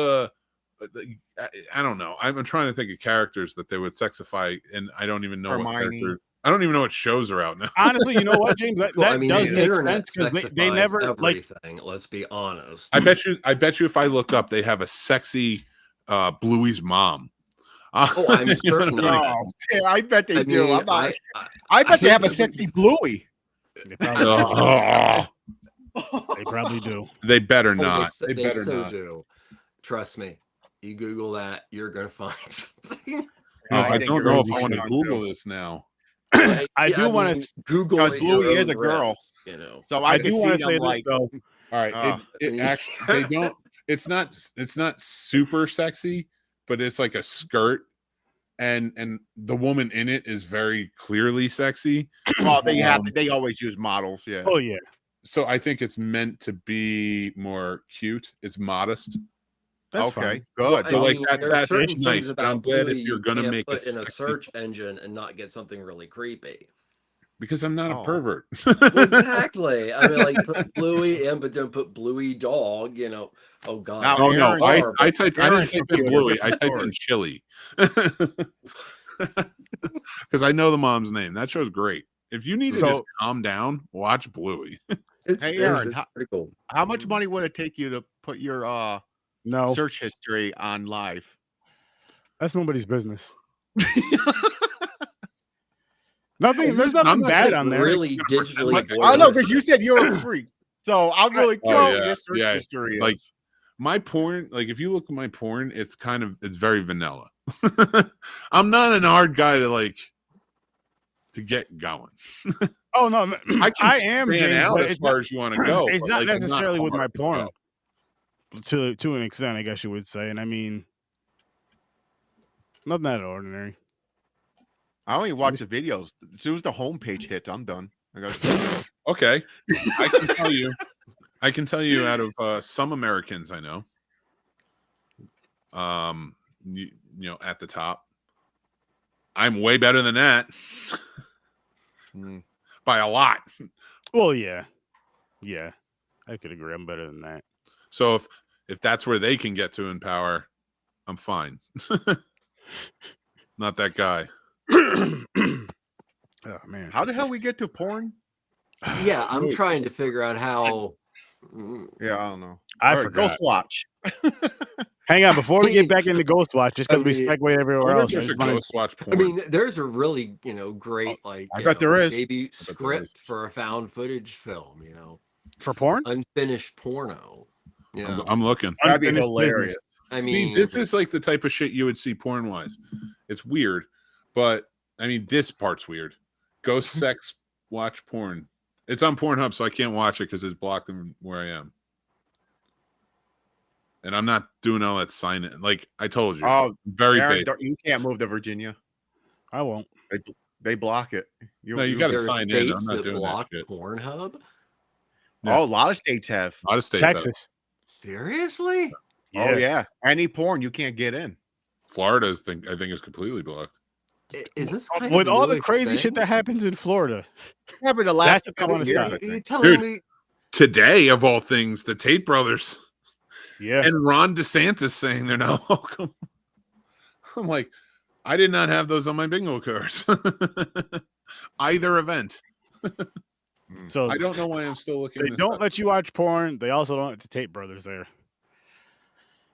I don't know. I'm trying to think of characters that they would sexify, and I don't even know what Hermione. character. I don't even know what shows are out now. Honestly, you know what, James? That Well, I mean, does the make internet sense because they sexifies never like. everything. Let's be honest. I bet you if I look up, they have a sexy Bluey's mom. Oh, I'm certain. of Oh, it. yeah, I bet they I do. mean, I'm not, I bet they have a sexy Bluey. They probably, Oh, they probably do. they better Oh, not. They They better so not. do. Trust me. You Google that, you're gonna find something. I think don't you're know gonna if I be want to smart, Google too. this now. I do want mean, to. Google Because it your Bluey is own a girl. risk, you know. So I I do can want see to say them this like, though. All right, it actually they don't. It's not super sexy, but it's like a skirt, and the woman in it is very clearly sexy. well, they always use models. Yeah. Oh yeah, So I think it's meant to be more cute. It's modest. that's okay. fine. Good. So, like, There are certain that's nice, things but I'm about glad if Bluey you're you gonna can't make a put in a sexy- search engine and not get something really creepy. Because I'm not a Oh. pervert. Well, exactly. I mean, like put Bluey in, but don't put Bluey dog. You know. Oh God. Now, Oh no, Aaron's- I typed. I didn't Aaron's type in computer, Bluey. I different typed in story. Chili. Because I know the mom's name. That show's great. If you need to just calm down, watch Bluey. Hey, Aaron, it's pretty cool. how much money would it take you to put your No, search history on live? that's nobody's business. Nothing. There's I'm nothing not bad saying on there. Really digitally. Like, I know voyeuristic. because you said you're a freak. So I'm really Oh, curious what yeah, your search yeah. history is. Like, my porn, like if you look at my porn, it's very vanilla. I'm not an hard guy to get going. Oh no, I am. stand James, out but as it's far not- as you want to go. It's but, not like, I'm necessarily with my hard to porn. go. To an extent, I guess you would say, and I mean, nothing that ordinary. I only watch the videos. As soon as the homepage hits, I'm done. I gotta Okay, I can tell you out of some Americans I know, you know, at the top, I'm way better than that by a lot. Well, yeah, I could agree. I'm better than that. So if that's where they can get to in power, I'm fine. Not that guy. Oh man, How the hell we get to porn? Yeah, I'm trying to figure out how. Yeah, I don't know. I All right, forgot. Ghostwatch. Hang on, before we get back into Ghostwatch, just because we segue I everywhere wonder if else. there's a Ghostwatch I porn. mean, there's a really, great I bet there is. maybe I bet there is. script for a found footage film. for porn. Unfinished porno. Yeah, I'm looking. That'd be Unfinished hilarious. I See, mean, this is like the type of shit you would see porn wise. It's weird, but I mean, this part's weird. Ghost sex watch porn. It's on Pornhub, so I can't watch it because it's blocked from where I am. And I'm not doing all that sign in. Like I told you, Oh, very Aaron, basic. you can't move to Virginia. I won't. They block it. No, you got to there are sign in. I'm states not that doing that block shit. Pornhub. Yeah. Oh, a lot of states have. A lot of states have it. Texas. Seriously? Oh yeah, any porn you can't get in. Florida's I think is completely blocked. Is this kind With of all a the newish crazy thing? shit that happens in Florida? Happened the last That's what I couple wanna of years. stop. I think. You telling Dude. me? Today, of all things, the Tate brothers Yeah. and Ron DeSantis saying they're not welcome. I'm like, I did not have those on my bingo cards. Either event. So I don't know why I'm still looking. they this don't up. let you watch porn. They also don't let the Tate brothers there.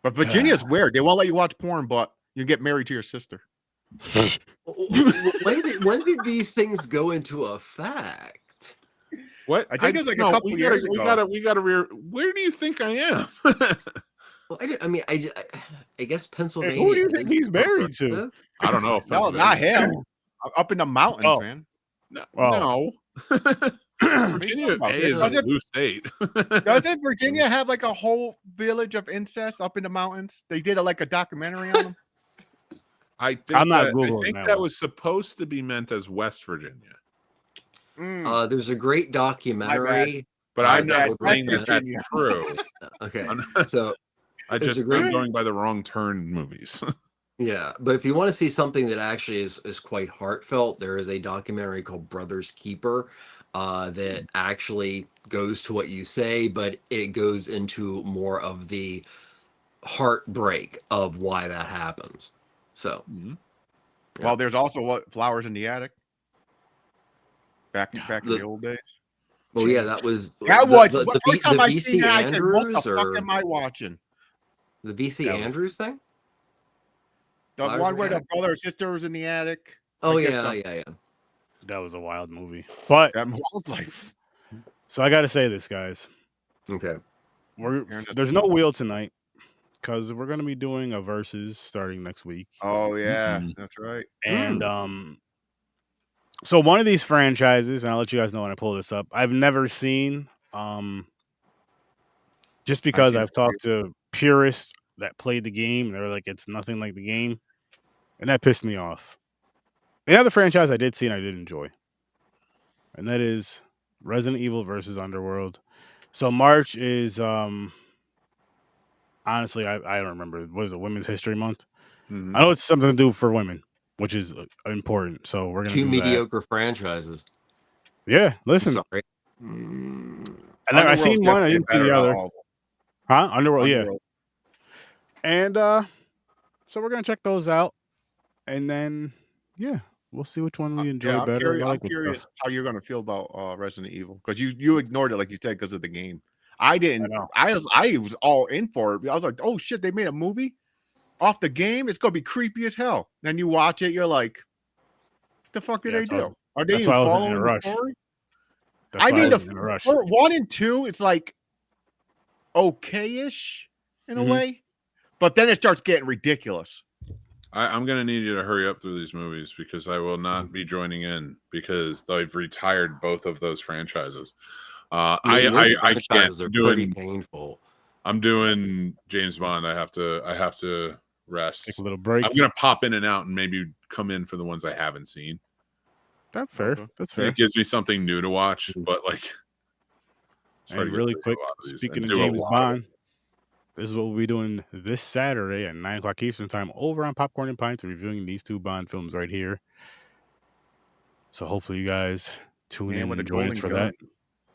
But Virginia's weird. They won't let you watch porn, but you get married to your sister. When did these things go into effect? What? I think it was like a couple years ago. We gotta. Where do you think I am? Well, I guess Pennsylvania. who do you think is he's married to? progressive. I don't know. No, not him. Up in the mountains, Oh. man. No. Oh. no. Virginia about? is a blue state. Doesn't Virginia have like a whole village of incest up in the mountains? They did like a documentary on them. I think I'm not that, Googling I think that that one. was supposed to be meant as West Virginia, There's a great documentary. but I'm not West saying that that's Virginia. true. Okay, I'm so I'm going by the wrong turn movies. yeah, but if you want to see something that actually is quite heartfelt, there is a documentary called Brothers Keeper that actually goes to what you say, but it goes into more of the heartbreak of why that happens. So, Well, there's also what Flowers in the Attic. Back in the old days. well, yeah, that was That was the first time I VC seen that. I said, "What the Andrews fuck am I watching?" the VC That was- Andrews thing. The Flowers one in the where the Attic? brother and sister was in the attic. Oh I guess yeah. That was a wild movie. But That was like, so I got to say this, guys. Okay. There's no wheel tonight because we're going to be doing a versus starting next week. oh yeah, Mhm. that's right. And so one of these franchises, and I'll let you guys know when I pull this up, I've never seen. Just because seen I've talked to purists that played the game, they're like, it's nothing like the game, and that pissed me off. The other franchise I did see and I did enjoy, and that is Resident Evil versus Underworld. So March is honestly, I don't remember. What is it? Women's History Month. Mhm. I know it's something to do for women, which is important. So we're gonna Two do mediocre franchises. that. Yeah, listen. Sorry. I seen one. I didn't see the other. Huh? Underworld. Yeah. Underworld. And so we're gonna check those out, and then yeah, we'll see which one we enjoy I'm better. curious, I like I'm which curious stuff. how you're gonna feel about Resident Evil because you ignored it like you said because of the game. I didn't. know. I was all in for it. I was like, oh shit, they made a movie off the game. It's gonna be creepy as hell. Then you watch it, you're like, what the fuck did Yeah, they so do? Are they that's even why I wasn't in following a the rush. story? That's I why mean, wasn't in a rush. 1 and 2, it's like okay-ish in a Mhm. way, but then it starts getting ridiculous. I'm gonna need you to hurry up through these movies because I will not be joining in because they've retired both of those franchises. Those I can't. franchises are pretty painful. I'm doing James Bond. I have to rest. Take a little break. I'm gonna pop in and out and maybe come in for the ones I haven't seen. That's fair. Okay. That's fair. It gives me something new to watch, but like, it's hard And to get really through a quick, lot of these speaking and of do a James lot of Bond, this is what we'll be doing this Saturday at 9 o'clock Eastern Time over on Popcorn and Pints, reviewing these two Bond films right here. So hopefully you guys tune Man in with and a join us golden for gun. that.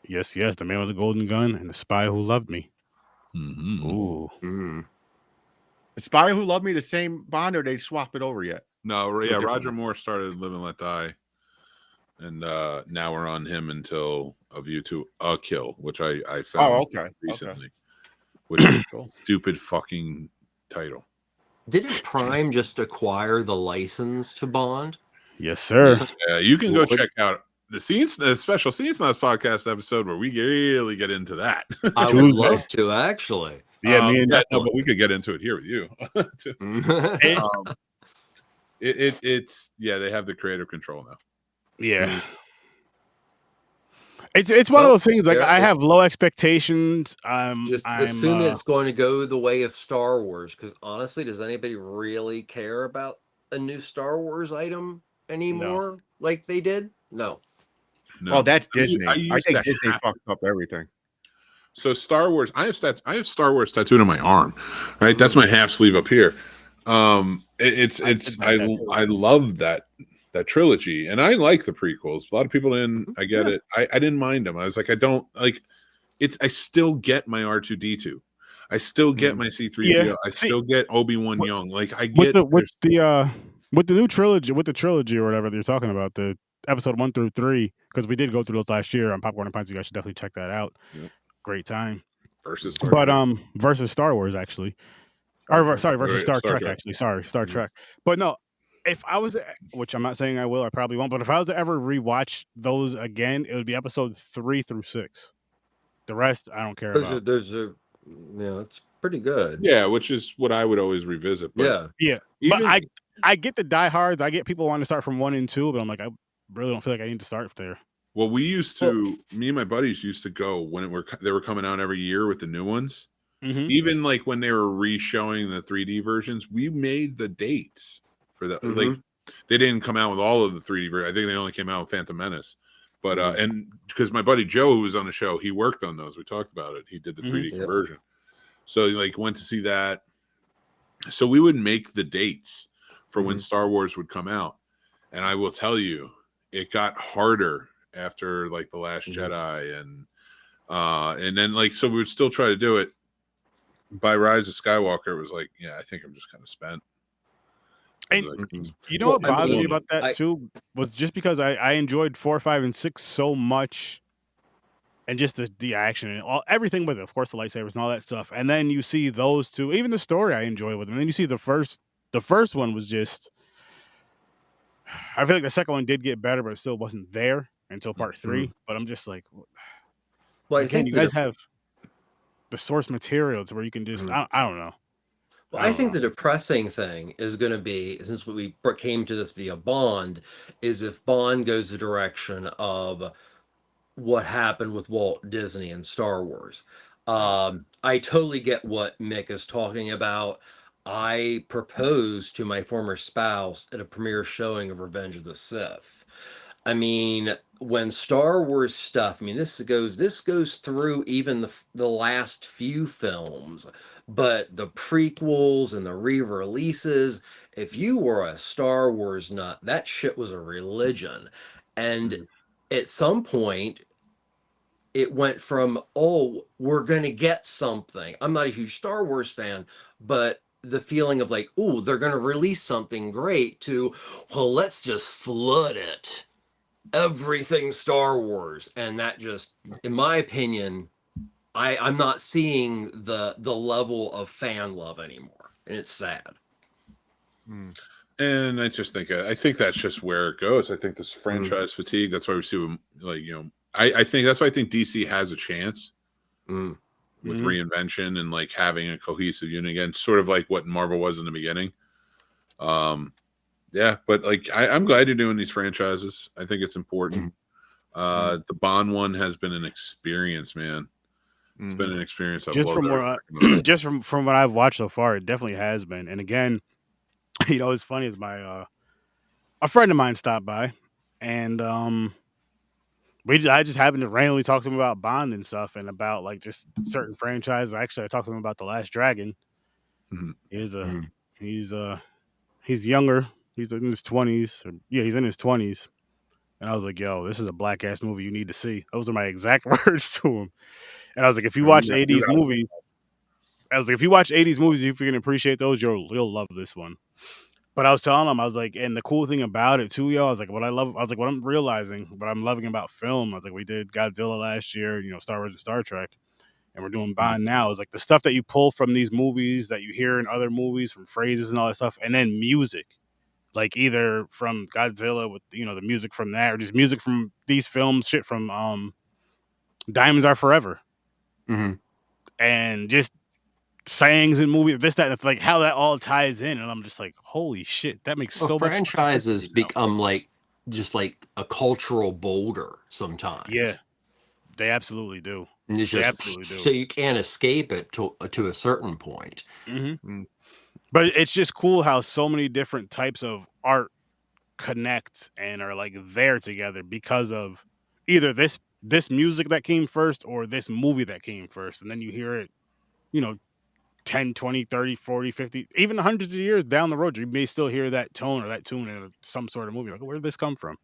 Yes, The Man with the Golden Gun and The Spy Who Loved Me. Mhm. Ooh. The Spy Who Loved Me, the same Bond, or they swap it over yet? No, yeah, different Roger one. Moore started Live and Let Die, and now we're on him until A View to a Kill, which I found okay. recently, which is stupid fucking title. Didn't Prime just acquire the license to Bond? Yes, sir. You can go check out the special Scenes Snobs podcast episode where we really get into that. I would love to, actually. Yeah, me and no, but we could get into it here with you. It's they have the creative control now. Yeah. It's one of those things. Like, I have low expectations. Just assume it's going to go the way of Star Wars. Because honestly, does anybody really care about a new Star Wars item anymore? Like they did? No. Oh, that's Disney. I think Disney fucked up everything. So Star Wars, I have Star Wars tattooed on my arm. Right, that's my half sleeve up here. I love that trilogy, and I like the prequels. A lot of people didn't. I get it. I didn't mind them. I was like, I don't like it. I still get my R2D2. I still get my C3PO. I still get Obi-Wan Young. Like I get with the new trilogy, or whatever you're talking about, the episode 1 through 3, because we did go through those last year on Popcorn and Pints. You guys should definitely check that out. Yep. Great time. Versus Star Wars actually. Versus Star Trek actually. Sorry, Star Trek. But no, if I was, which I'm not saying I will, I probably won't, but if I was to ever rewatch those again, it would be episode 3 through 6. The rest, I don't care about. It's pretty good. Yeah, which is what I would always revisit. But yeah. But I get the diehards. I get people wanting to start from 1 and 2, but I'm like, I really don't feel like I need to start there. Well, me and my buddies used to go when they were coming out every year with the new ones. Mm-hmm. Even like when they were re-showing the 3D versions, we made the dates for that. Mm-hmm. Like they didn't come out with all of the 3D versions. I think they only came out with Phantom Menace. But and because my buddy Joe, who was on the show, he worked on those. We talked about it. He did the 3D conversion. So like went to see that. So we would make the dates for when Star Wars would come out. And I will tell you, it got harder after like The Last Jedi and then like so we would still try to do it. By Rise of Skywalker, it was like, I think I'm just kind of spent. And you know what bothered me about that too was just because I enjoyed 4, 5, and 6 so much, and just the action and everything with it, of course, the lightsabers and all that stuff. And then you see those two, even the story I enjoy with them. And then you see the first one was just. I feel like the second one did get better, but it still wasn't there until part 3. But I'm just like, well, again, you guys have the source material to where you can just I don't know. Well, I think the depressing thing is going to be, since we came to this via Bond, is if Bond goes the direction of what happened with Walt Disney and Star Wars. I totally get what Mick is talking about. I proposed to my former spouse at a premiere showing of Revenge of the Sith. I mean, when Star Wars stuff, I mean, this goes through even the last few films, but the prequels and the re-releases, if you were a Star Wars nut, that shit was a religion. And at some point, it went from, we're going to get something. I'm not a huge Star Wars fan, but the feeling of like, they're going to release something great to, well, let's just flood it. Everything Star Wars. And that just, in my opinion, I'm not seeing the level of fan love anymore. And it's sad. And I think that's just where it goes. I think this franchise fatigue, that's why we see them, like, I think that's why I think DC has a chance with reinvention and like having a cohesive unit again, sort of like what Marvel was in the beginning. But like I'm glad you're doing these franchises. I think it's important. The Bond one has been an experience, man. It's been an experience. Just from what I've watched so far, it definitely has been. And again, it's funny is my a friend of mine stopped by, and I just happened to randomly talk to him about Bond and stuff, and about like just certain franchises. Actually, I talked to him about The Last Dragon. He's younger. He's in his 20s. He's in his 20s. And I was like, yo, this is a black ass movie you need to see. Those are my exact words to him. And I was like, if you watch 80s movies, if you can appreciate those, you'll love this one. But I was telling him, I was like, and the cool thing about it too, I was like, what I'm realizing, what I'm loving about film, I was like, we did Godzilla last year, Star Wars and Star Trek. and we're doing Bond now, is like the stuff that you pull from these movies that you hear in other movies, from phrases and all that stuff, and then music, like either from Godzilla with the music from that, or just music from these films, shit from Diamonds Are Forever, Mm-hmm. and just sayings in movies, this, that, it's like how that all ties in, and I'm just like, holy shit, that makes Well, so much sense franchises now. become like just like a cultural boulder sometimes. Yeah, they absolutely do. And it's They just absolutely do. so you can't escape it to a certain point. Mm-hmm. But it's just cool how so many different types of art connect and are like there together because of either this music that came first or this movie that came first, and then you hear it 10, 20, 30, 40, 50, even hundreds of years down the road, you may still hear that tone or that tune in some sort of movie. Like, where did this come from?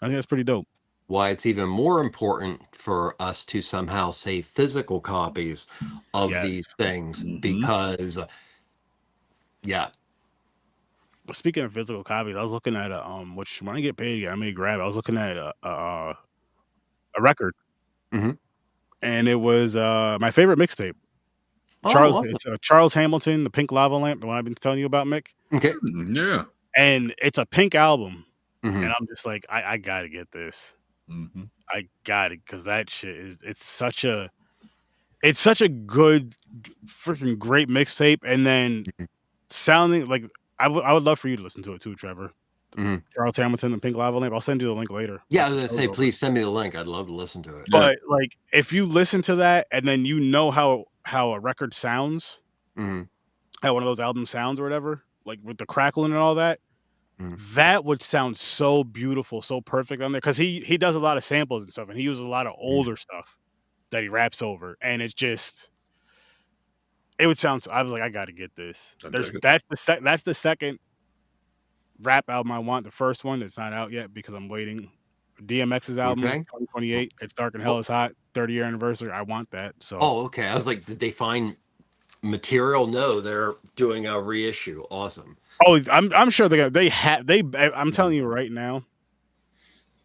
I think that's pretty dope. Why it's even more important for us to somehow save physical copies of these things, because Well, speaking of physical copies, I was looking at which when I get paid, I may grab. I was looking at a record, and it was my favorite mixtape. It's Charles Hamilton, the Pink Lava Lamp, the one I've been telling you about, Mick. Okay. Yeah. And it's a Pink album, and I'm just like, I gotta get this. I got it, because that shit it's such a good, freaking great mixtape, and then sounding like I would love for you to listen to it too, Trevor. Charles Hamilton, the Pink Lava Lamp. I'll send you the link later. Yeah, I was gonna say, please send me the link. I'd love to listen to it. But like, if you listen to that and then how a record sounds, how one of those albums sounds or whatever, like with the crackling and all that, that would sound so beautiful, so perfect on there, because he does a lot of samples and stuff, and he uses a lot of older stuff that he raps over, and it's just, it would sound. I was like, I got to get this. That's the second rap album I want. The first one, it's not out yet because I'm waiting. DMX's album, 2028. It's Dark and Hell is Hot, 30-year anniversary. I want that. So. Oh, okay. I was like, did they find material? No, they're doing a reissue. Awesome. Oh, I'm sure I'm telling you right now,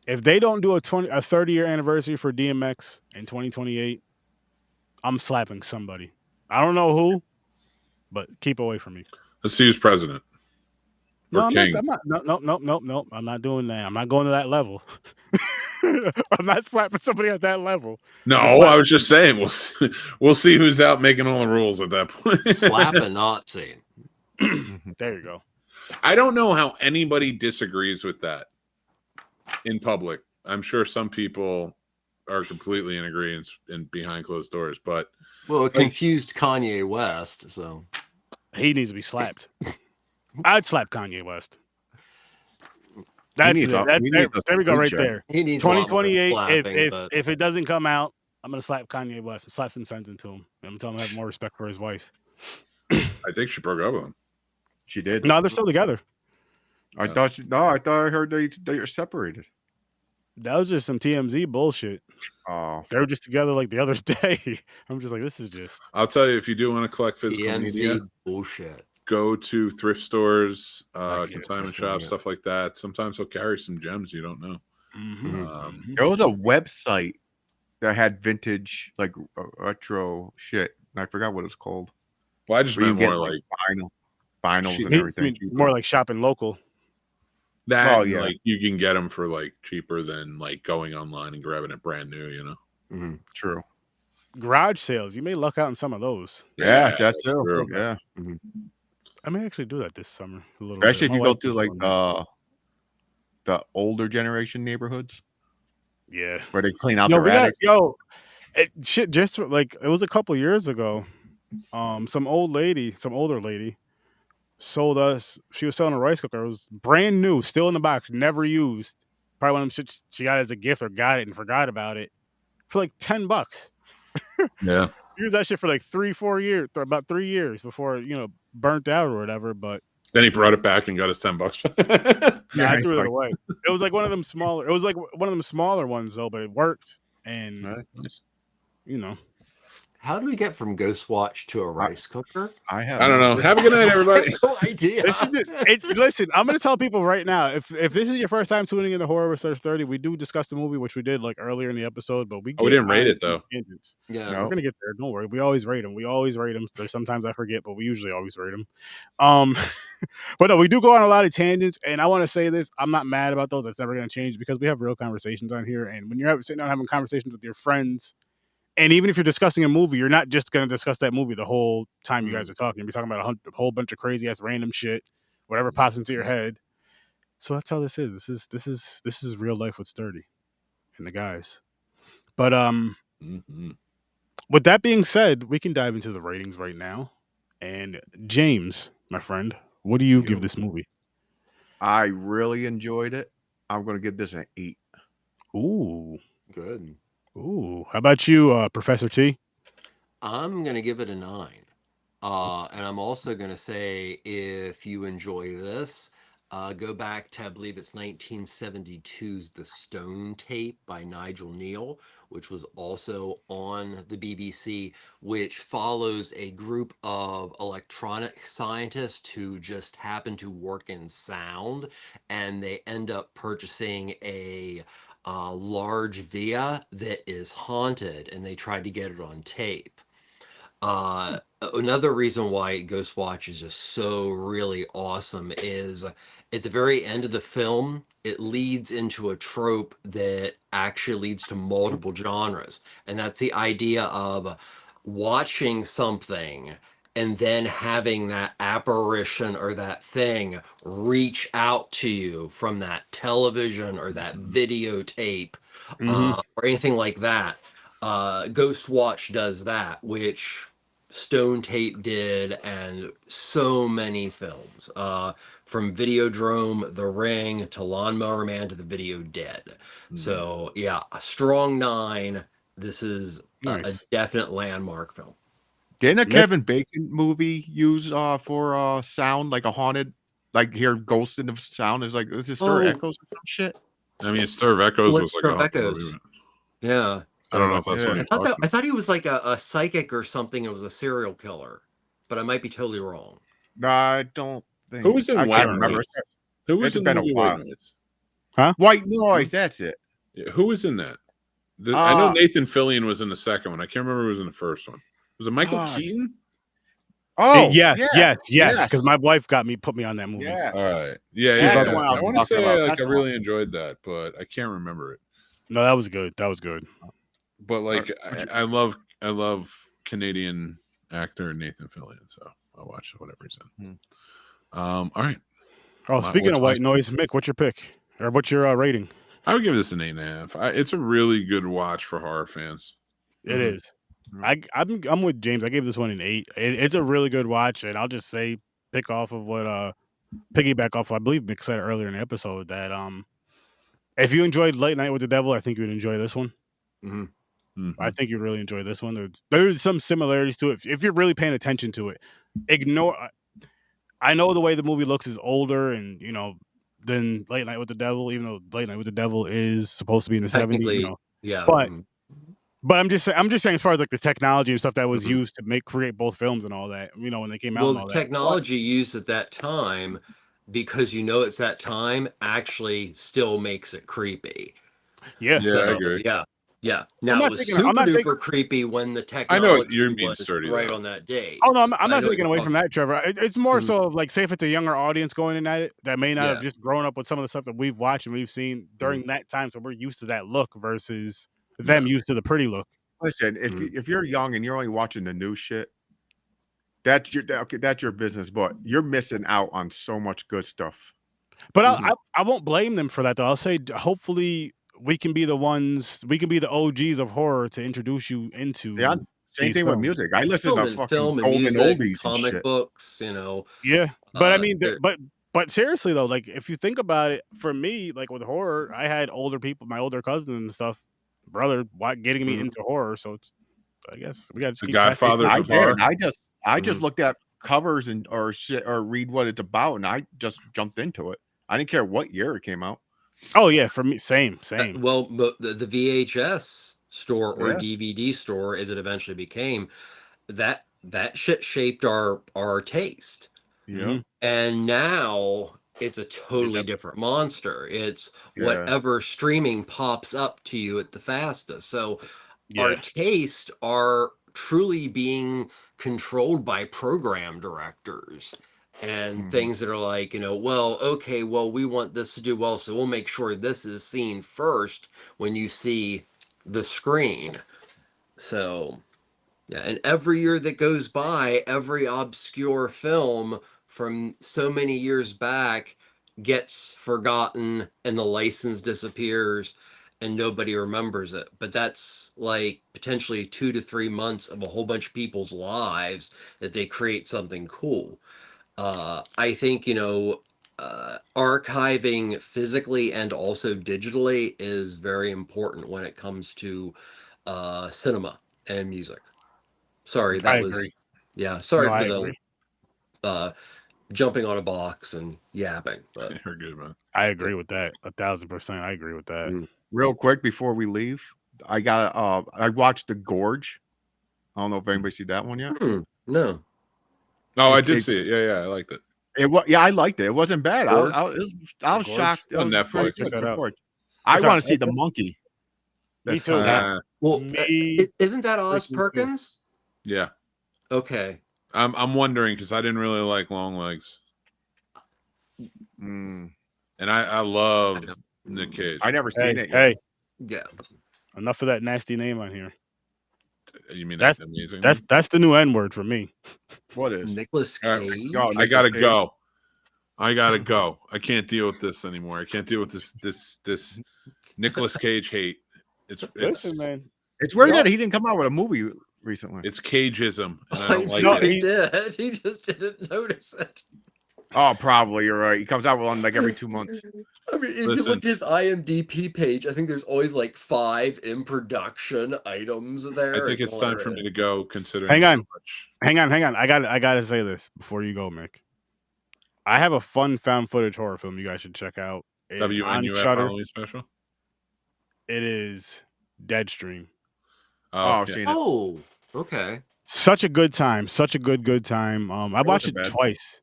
if they don't do a 30-year anniversary for DMX in 2028, I'm slapping somebody. I don't know who, but keep away from me. Let's see who's president. No, I'm not. Nope. I'm not doing that. I'm not going to that level. I'm not slapping somebody at that level. No, I was just saying we'll see who's out making all the rules at that point. Slap a Nazi. There you go. I don't know how anybody disagrees with that in public. I'm sure some people are completely in agreement and behind closed doors, but it confused Kanye West, so he needs to be slapped. I'd slap Kanye West. That's it. There we go, right there. He needs 2028. Slapping, if it doesn't come out, I'm gonna slap Kanye West. Slap some sense into him. I'm gonna tell him to have more respect for his wife. I think she broke up with him. She did. No, they're still together. I thought I heard they are separated. That was just some TMZ bullshit. Oh, they were just together like the other day. I'm just like, this is just. I'll tell you, if you do want to collect physical media, bullshit. Go to thrift stores, consignment shops, stuff like that. Sometimes they'll carry some gems you don't know. There was a website that had vintage, like retro shit, and I forgot what it's called. Well, I just meant more like vinyls and everything. More like shopping local. That, like you can get them for like cheaper than like going online and grabbing it brand new. You know, True. Garage sales, you may luck out in some of those. Yeah, that's true. Yeah. I may actually do that this summer. Especially if you go to like the older generation neighborhoods. Yeah, where they clean out their attics. Shit. Just like it was a couple years ago. Some older lady sold us. She was selling a rice cooker. It was brand new, still in the box, never used. Probably one of them shit she got as a gift or got it and forgot about it for like $10. Yeah. Used that shit for like 3-4 years, about 3 years before burnt out or whatever. But then he brought it back and got us $10. Yeah, I threw it away. It was like one of them smaller. It was like one of them smaller ones though, but it worked. And nice. How do we get from Ghostwatch to a rice cooker? I have. I don't know. Have a good night, everybody. No idea. Listen, I'm going to tell people right now, if this is your first time tuning in to Horror Research 30, we do discuss the movie, which we did like earlier in the episode, but we didn't rate it though. Tangents. Yeah, We're going to get there. Don't worry. We always rate them. There's sometimes I forget, but we usually always rate them. But no, we do go on a lot of tangents, and I want to say this. I'm not mad about those. That's never going to change because we have real conversations on here, and when you're sitting down having conversations with your friends, and even if you're discussing a movie, you're not just going to discuss that movie the whole time you guys are talking. You're talking about a whole bunch of crazy ass random shit, whatever pops into your head. So that's how this is. This is real life with Sturdy and the guys. But with that being said, we can dive into the ratings right now. And James, my friend, what do you give this movie? I really enjoyed it. I'm going to give this an 8. Ooh, good. Ooh, how about you, Professor T? I'm gonna give it a 9. And I'm also gonna say if you enjoy this, go back to I believe it's 1972's The Stone Tape by Nigel Neal, which was also on the BBC, which follows a group of electronic scientists who just happen to work in sound, and they end up purchasing a large villa that is haunted, and they try to get it on tape. Another reason why Ghostwatch is just so really awesome is at the very end of the film, it leads into a trope that actually leads to multiple genres. And that's the idea of watching something and then having that apparition or that thing reach out to you from that television or that videotape or anything like that. Ghostwatch does that, which Stone Tape did, and so many films, from Videodrome, The Ring, to Lawnmower Man, to The Video Dead. So yeah, a strong 9. This is a definite landmark film. Didn't a Kevin Bacon movie use for sound like a haunted, like hear ghosts in the sound? Is like this is Stir Echoes or some shit. I mean, Stir of Echoes was like Stir of Echoes. Yeah. I don't know if that's what you're talking about. I thought he was like a psychic or something. It was a serial killer, but I might be totally wrong. No, I don't think. Who was in White Noise? Who was in been the a movie while. White Noise? Huh? White Noise. That's it. Yeah, who was in that? I know Nathan Fillion was in the second one. I can't remember who was in the first one. Was it Michael Keaton? Oh, yes. Because my wife put me on that movie. Yes. All right. Yeah. That's the one I want to say I really enjoyed that, but I can't remember it. No, that was good. But like, I love Canadian actor Nathan Fillion, so I'll watch whatever he's in. All right. Oh, speaking of White Noise, Mick, what's your pick or what's your rating? I would give this an 8.5. It's a really good watch for horror fans. It is. I'm with James. I gave this one an 8. It's a really good watch, and I'll just say, piggyback off what I believe Mick said earlier in the episode that if you enjoyed Late Night with the Devil, I think you would enjoy this one. I think you'd really enjoy this one. There's some similarities to it. If you're really paying attention to it, I know the way the movie looks is older and than Late Night with the Devil, even though Late Night with the Devil is supposed to be in the 70s. Yeah. But I'm just saying, as far as like the technology and stuff that was used to create both films and all that, when they came out. Well, the technology used at that time, because it's that time, actually still makes it creepy. Yeah, I agree. Yeah. Now it was super creepy when the technology I know what you're being sturdy right on that date. Oh no, I'm not taking away from that, Trevor. It's more so of like, say if it's a younger audience going in at it that may not have just grown up with some of the stuff that we've watched and we've seen during that time, so we're used to that look versus them used to the pretty look. Listen, if you're young and you're only watching the new shit, that's your business, but you're missing out on so much good stuff. But I won't blame them for that though. I'll say hopefully we can be the OGs of horror to introduce you into. Same thing with music. I listen to fucking film and golden music, oldies, comic books. Yeah, but I mean, but seriously though, like if you think about it, for me, like with horror, I had older people, my older cousins and stuff, brother, getting me into horror. So it's, I guess we got to the Godfathers of horror. I just looked at covers or read what it's about, and I just jumped into it. I didn't care what year it came out. Oh yeah, for me, same. Well, but the VHS store or Yeah. DVD store, as it eventually became, that shit shaped our taste. Yeah. And now it's a totally different monster. It's whatever streaming pops up to you at the fastest. So our tastes are truly being controlled by program directors and things that are like, well, okay, well, we want this to do well, so we'll make sure this is seen first when you see the screen. So, yeah, and every year that goes by, every obscure film from so many years back gets forgotten and the license disappears and nobody remembers it. But that's like potentially 2 to 3 months of a whole bunch of people's lives that they create something cool. I think, archiving physically and also digitally is very important when it comes to cinema and music. Sorry, that I was agree. yeah. Sorry No, I for the agree. jumping on a box and yapping, but You're good, man. I agree with that 1,000%. I agree with that. Real quick before we leave, I watched The Gorge. I don't know if anybody see that one yet. no. Oh, I did see it. Yeah, I liked it. I liked it. It wasn't bad. I was Gorge? shocked. It On was Netflix. very good. Check that out. Gorge. I It's want on to see the Netflix? monkey. Me That's too. kinda- Well, Me isn't that Oz freaking too. Perkins? Yeah. Okay. I'm wondering because I didn't really like Long Legs, Mm. and I love Nick Cage. I never seen it yet. Hey, Yeah. enough of that nasty name on here. You mean That's- amazing? That's the new N word for me. What is? Nicolas All Cage. right. Oh, I gotta Nicolas Cage. go. I gotta go. I can't deal with this anymore. I can't deal with this Nicolas Cage hate. Listen, man. It's weird that he didn't come out with a movie recently. It's cageism, and I I don't like know it. he did. He just didn't notice it. Oh, probably you're right. He comes out with one like every 2 months. I mean, if you Listen. look at his IMDb page, I think there's always like 5 in production items there. I think it's time for me to go. Considering Hang on. so much. Hang on. I gotta say this before you go, Mick. I have a fun found footage horror film you guys should check out. It's on WNUF Shudder. Halloween special. It is Deadstream. I've seen it. Oh, okay. Such a good time. Such a good time. I watched it wasn't bad. twice.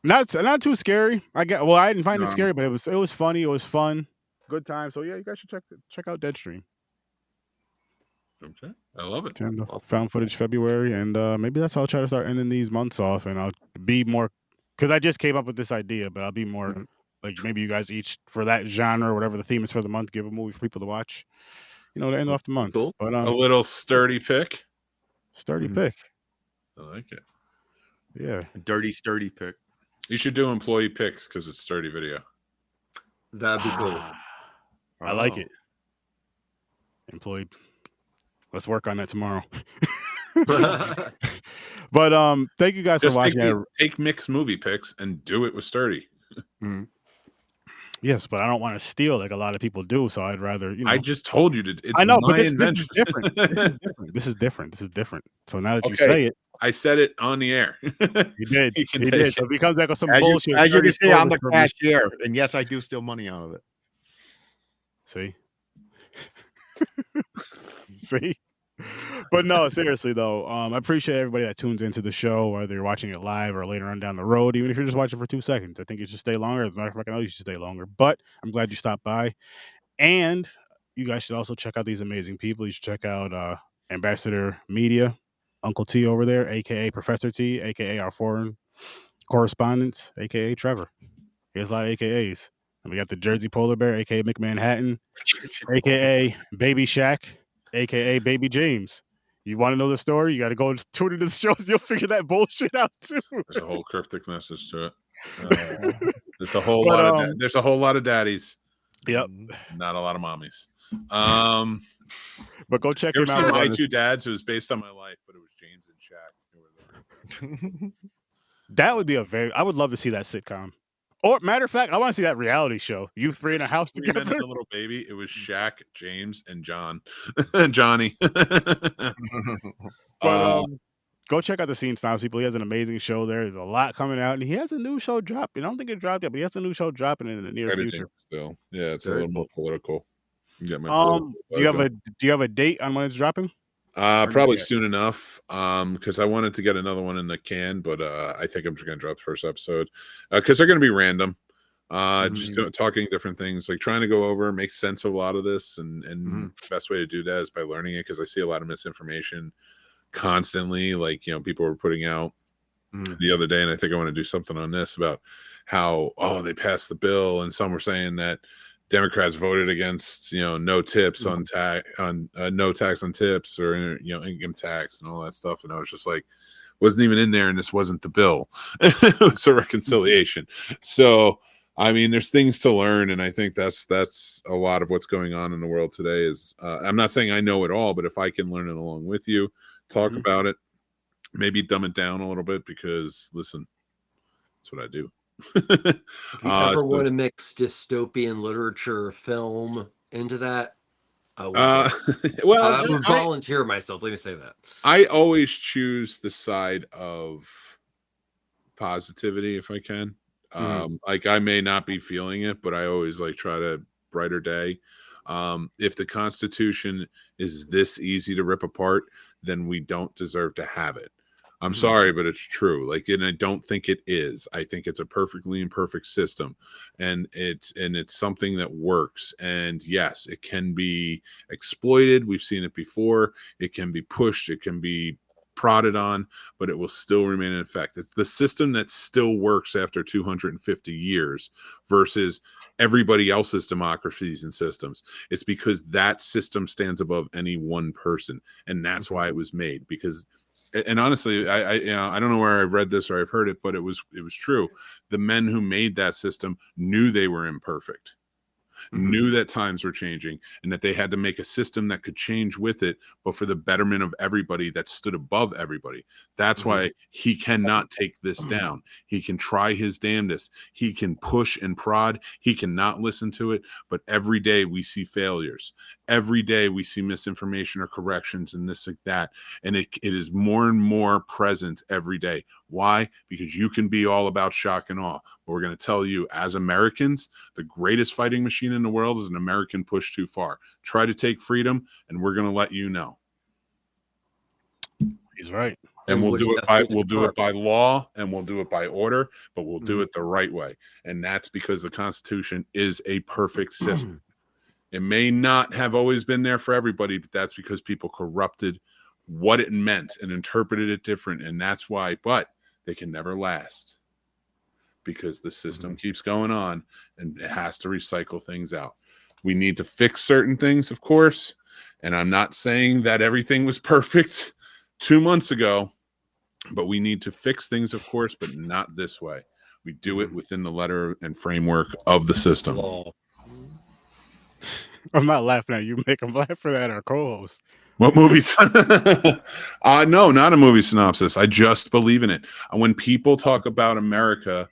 Not too scary. I didn't find it No. scary, but it was funny. It was fun. Good time. So yeah, you guys should check out Deadstream. Okay, I love it. Found footage February, and maybe that's how I'll try to start ending these months off, and I'll be more because I just came up with this idea, but I'll be more like maybe you guys each for that genre or whatever the theme is for the month, give a movie for people to watch. To end off the month. Cool. But A little sturdy pick. sturdy pick. I like it. Yeah. A dirty, sturdy pick. You should do employee picks because it's sturdy video. That'd be cool. I like it. Employed. Let's work on that tomorrow. But thank you guys Just for watching. take Mick's movie picks and do it with sturdy. Yes, but I don't want to steal like a lot of people do. So I'd rather, I just told you to. It's I know, but my this is invention. different. This is different. So now that you Okay. say it, I said it on the air. you did. You He can did. take So if he comes back with some As bullshit, you can see, I'm the from me. cashier, and yes, I do steal money out of it. See? See? But no, seriously though, I appreciate everybody that tunes into the show, whether you're watching it live or later on down the road, even if you're just watching for 2 seconds. I think you should stay longer. As a matter of fact, I know you should stay longer, but I'm glad you stopped by. And you guys should also check out these amazing people. You should check out Ambassador Media, Uncle T over there, aka Professor T, aka our foreign correspondents, aka Trevor. He has a lot of AKAs. And we got the Jersey Polar Bear, aka McManhattan, aka Baby Shaq, aka Baby James. You want to know the story? You got to go tune into the shows. You'll figure that bullshit out too. There's a whole cryptic message to it. There's a whole there's a whole lot of daddies. Yep. Not a lot of mommies. But go check You him ever seen out. My Two Dads? It was based on my life, but it was James and Shaq. That would be I would love to see that sitcom. Or matter of fact, I want to see that reality show. You three in a house Three men together. and a little baby. It was Shaq, James, and John. Johnny. But Go check out the Scene Snobs, people. He has an amazing show there. There's a lot coming out, and he has a new show dropping. I don't think it dropped yet, but he has a new show dropping in the near Editing future. still. Yeah, it's a Very little more cool. political. Get my political Do you have a date on when it's dropping? Probably soon enough. Because I wanted to get another one in the can, but I think I'm just gonna drop the first episode. Because they're gonna be random. Just talking different things, like trying to go over, make sense of a lot of this, and the best way to do that is by learning it, because I see a lot of misinformation constantly. Like, people were putting out the other day, and I think I want to do something on this about how they passed the bill, and some were saying that Democrats voted against no tips on no tax on tips, or income tax and all that stuff, and I was just like, wasn't even in there, and this wasn't the bill. It was a reconciliation. So I mean, there's things to learn, and I think that's a lot of what's going on in the world today. Is I'm not saying I know it all, but if I can learn it along with you, talk about it, maybe dumb it down a little bit, because listen, that's what I do. If you ever want to mix dystopian literature film into that, I would volunteer myself. Let me say that. I always choose the side of positivity if I can. Like, I may not be feeling it, but I always try to brighter day. If the Constitution is this easy to rip apart, then we don't deserve to have it. I'm sorry, but it's true. And I don't think it is. I think it's a perfectly imperfect system, and it's something that works. And yes, it can be exploited. We've seen it before. It can be pushed. It can be prodded on, but it will still remain in effect. It's the system that still works after 250 years versus everybody else's democracies and systems. It's because that system stands above any one person, and that's why it was made. Because, and honestly, I don't know where I've read this or I've heard it, but it was true. The men who made that system knew they were imperfect, knew that times were changing, and that they had to make a system that could change with it, but for the betterment of everybody, that stood above everybody. That's why he cannot take this down. He can try his damnedest. He can push and prod. He cannot listen to it. But every day we see failures. Every day we see misinformation or corrections and this, like that. And it is more and more present every day. Why? Because you can be all about shock and awe. But we're going to tell you, as Americans, the greatest fighting machine in the world is an American push too far. Try to take freedom, and we're going to let you know. He's right. And we'll do it by law, and we'll do it by order, but we'll do it the right way. And that's because the Constitution is a perfect system. It may not have always been there for everybody, but that's because people corrupted what it meant and interpreted it different. And that's why, but they can never last, because the system keeps going on, and it has to recycle things out. We need to fix certain things, of course. And I'm not saying that everything was perfect 2 months ago, but we need to fix things, of course, but not this way. We do it within the letter and framework of the system. I'm not laughing at you, Mick. I'm laughing at our co-host. What movies? No, not a movie synopsis. I just believe in it. When people talk about America,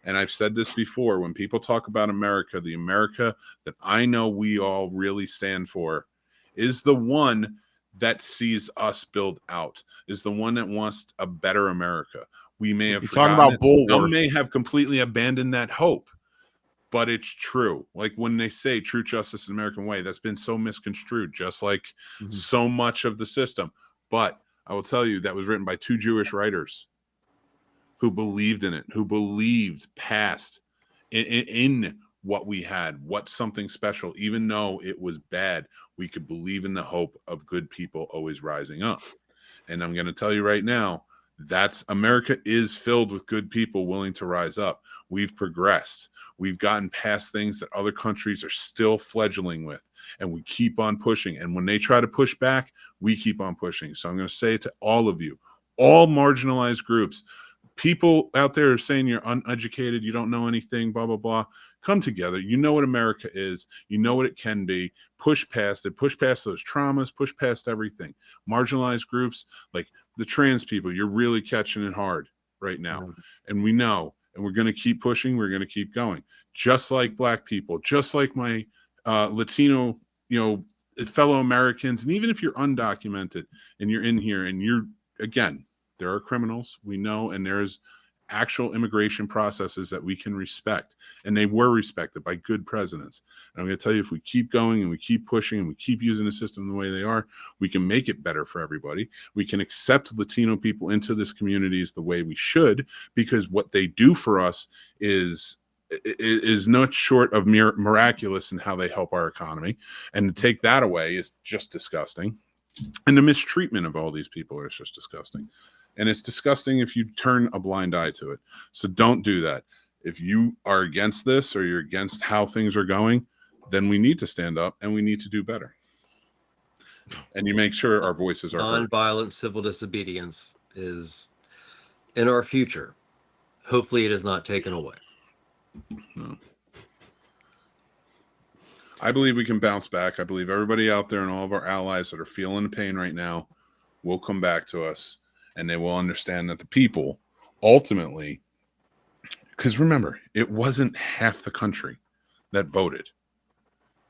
and I've said this before, when people talk about America, the America that I know we all really stand for is the one that sees us build out, is the one that wants a better America. We may have talking about some may have completely abandoned that hope, but it's true. Like when they say true justice in the American way, that's been so misconstrued, just like so much of the system. But I will tell you, that was written by 2 Jewish writers who believed in it, who believed past in what we had, what's something special. Even though it was bad, we could believe in the hope of good people always rising up. And I'm going to tell you right now, that's America is filled with good people willing to rise up. We've progressed. We've gotten past things that other countries are still fledgling with, and we keep on pushing. And when they try to push back, we keep on pushing. So I'm going to say to all of you, all marginalized groups, people out there are saying you're uneducated, you don't know anything, blah, blah, blah. Come together. You know what America is. You know what it can be. Push past it. Push past those traumas. Push past everything. Marginalized groups, like the trans people, you're really catching it hard right now. And we know, and we're going to keep pushing. We're going to keep going. Just like Black people, just like my Latino, fellow Americans. And even if you're undocumented and you're in here and you're, again, There are criminals, we know, and there's actual immigration processes that we can respect, and they were respected by good presidents. And I'm going to tell you, if we keep going and we keep pushing and we keep using the system the way they are, we can make it better for everybody. We can accept Latino people into this communities the way we should, because what they do for us is not short of miraculous in how they help our economy. And to take that away is just disgusting. And the mistreatment of all these people is just disgusting. And it's disgusting if you turn a blind eye to it. So don't do that. If you are against this or you're against how things are going, then we need to stand up and we need to do better. And you make sure our voices are heard. Nonviolent civil disobedience is in our future. Hopefully it is not taken away. No. I believe we can bounce back. I believe everybody out there and all of our allies that are feeling the pain right now will come back to us. And they will understand that the people ultimately, because remember, it wasn't half the country that voted.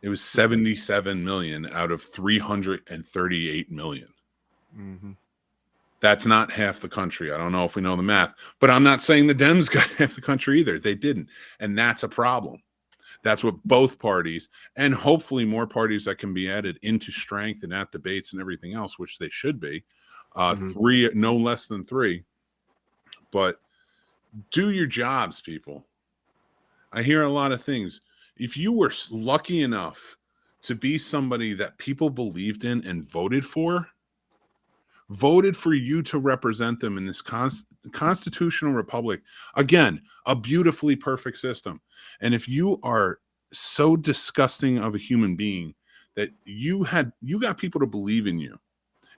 It was 77 million out of 338 million. Mm-hmm. That's not half the country. I don't know if we know the math, but I'm not saying the Dems got half the country either. They didn't. And that's a problem. That's what both parties, and hopefully more parties that can be added into strength and at debates and everything else, which they should be. Three, no less than three. But do your jobs, people. I hear a lot of things. If you were lucky enough to be somebody that people believed in and voted for you to represent them in this constitutional republic, again, a beautifully perfect system. And if you are so disgusting of a human being that you got people to believe in you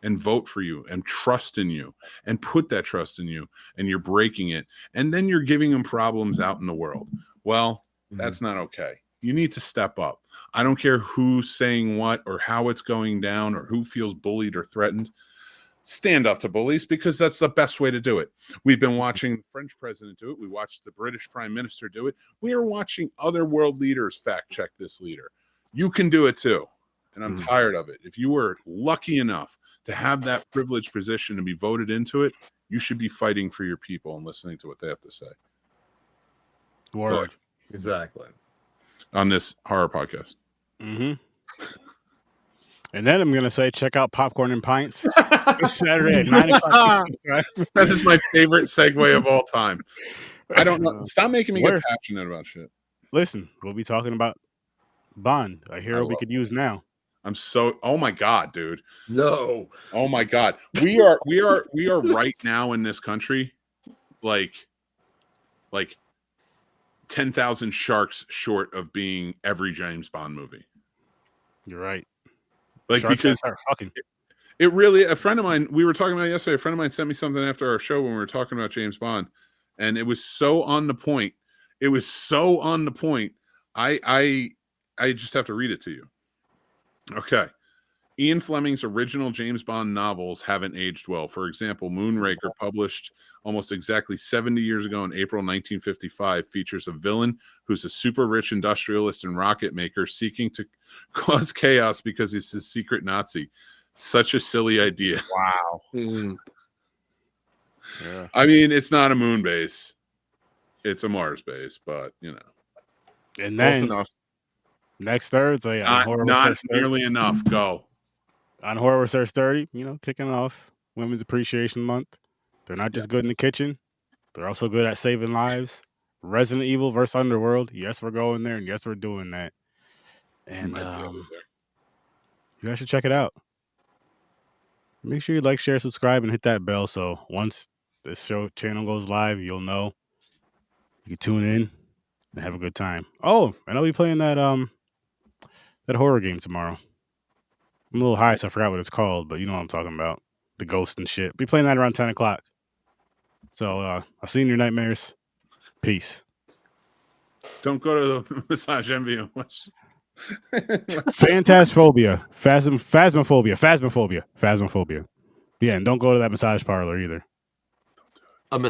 and vote for you and trust in you and put that trust in you, and you're breaking it, and then you're giving them problems out in the world, well, that's not okay. You need to step up. I don't care who's saying what or how it's going down or who feels bullied or threatened. Stand up to bullies, because that's the best way to do it. We've been watching the French president do it. We watched the British prime minister do it. We are watching other world leaders fact check this leader. You can do it too. And I'm tired of it. If you were lucky enough to have that privileged position to be voted into it, you should be fighting for your people and listening to what they have to say. Word. Exactly. On this horror podcast. Mm-hmm. And then I'm going to say, check out Popcorn and Pints this Saturday at 9 o'clock. That is my favorite segue of all time. I don't know. Stop making me get passionate about shit. Listen, we'll be talking about Bond, a hero we could use now. Oh my God, dude. No. Oh my God. We are right now in this country like 10,000 sharks short of being every James Bond movie. You're right. Like, sharks because it really, a friend of mine, we were talking about yesterday, a friend of mine sent me something after our show when we were talking about James Bond, and it was so on the point. It was so on the point. I just have to read it to you. Okay. Ian Fleming's original James Bond novels haven't aged well. For example, Moonraker, published almost exactly 70 years ago in April 1955, features a villain who's a super rich industrialist and rocket maker seeking to cause chaos because he's a secret Nazi. Such a silly idea. Wow. Yeah. I mean, it's not a moon base. It's a Mars base, but, you know. And then next Thursday, not nearly enough. Go. On Horror Research 30, kicking off Women's Appreciation Month. They're not just good in the kitchen. They're also good at saving lives. Resident Evil versus Underworld. Yes, we're going there, and yes, we're doing that. And you guys should check it out. Make sure you like, share, subscribe, and hit that bell so once this channel goes live, you'll know. You can tune in and have a good time. Oh, and I'll be playing that horror game tomorrow. I'm a little high, so I forgot what it's called, but you know what I'm talking about. The ghost and shit. Be playing that around 10 o'clock. So I'll see you in your nightmares. Peace. Don't go to the massage envy. Phantasphobia. Phasmophobia. Yeah, and don't go to that massage parlor either.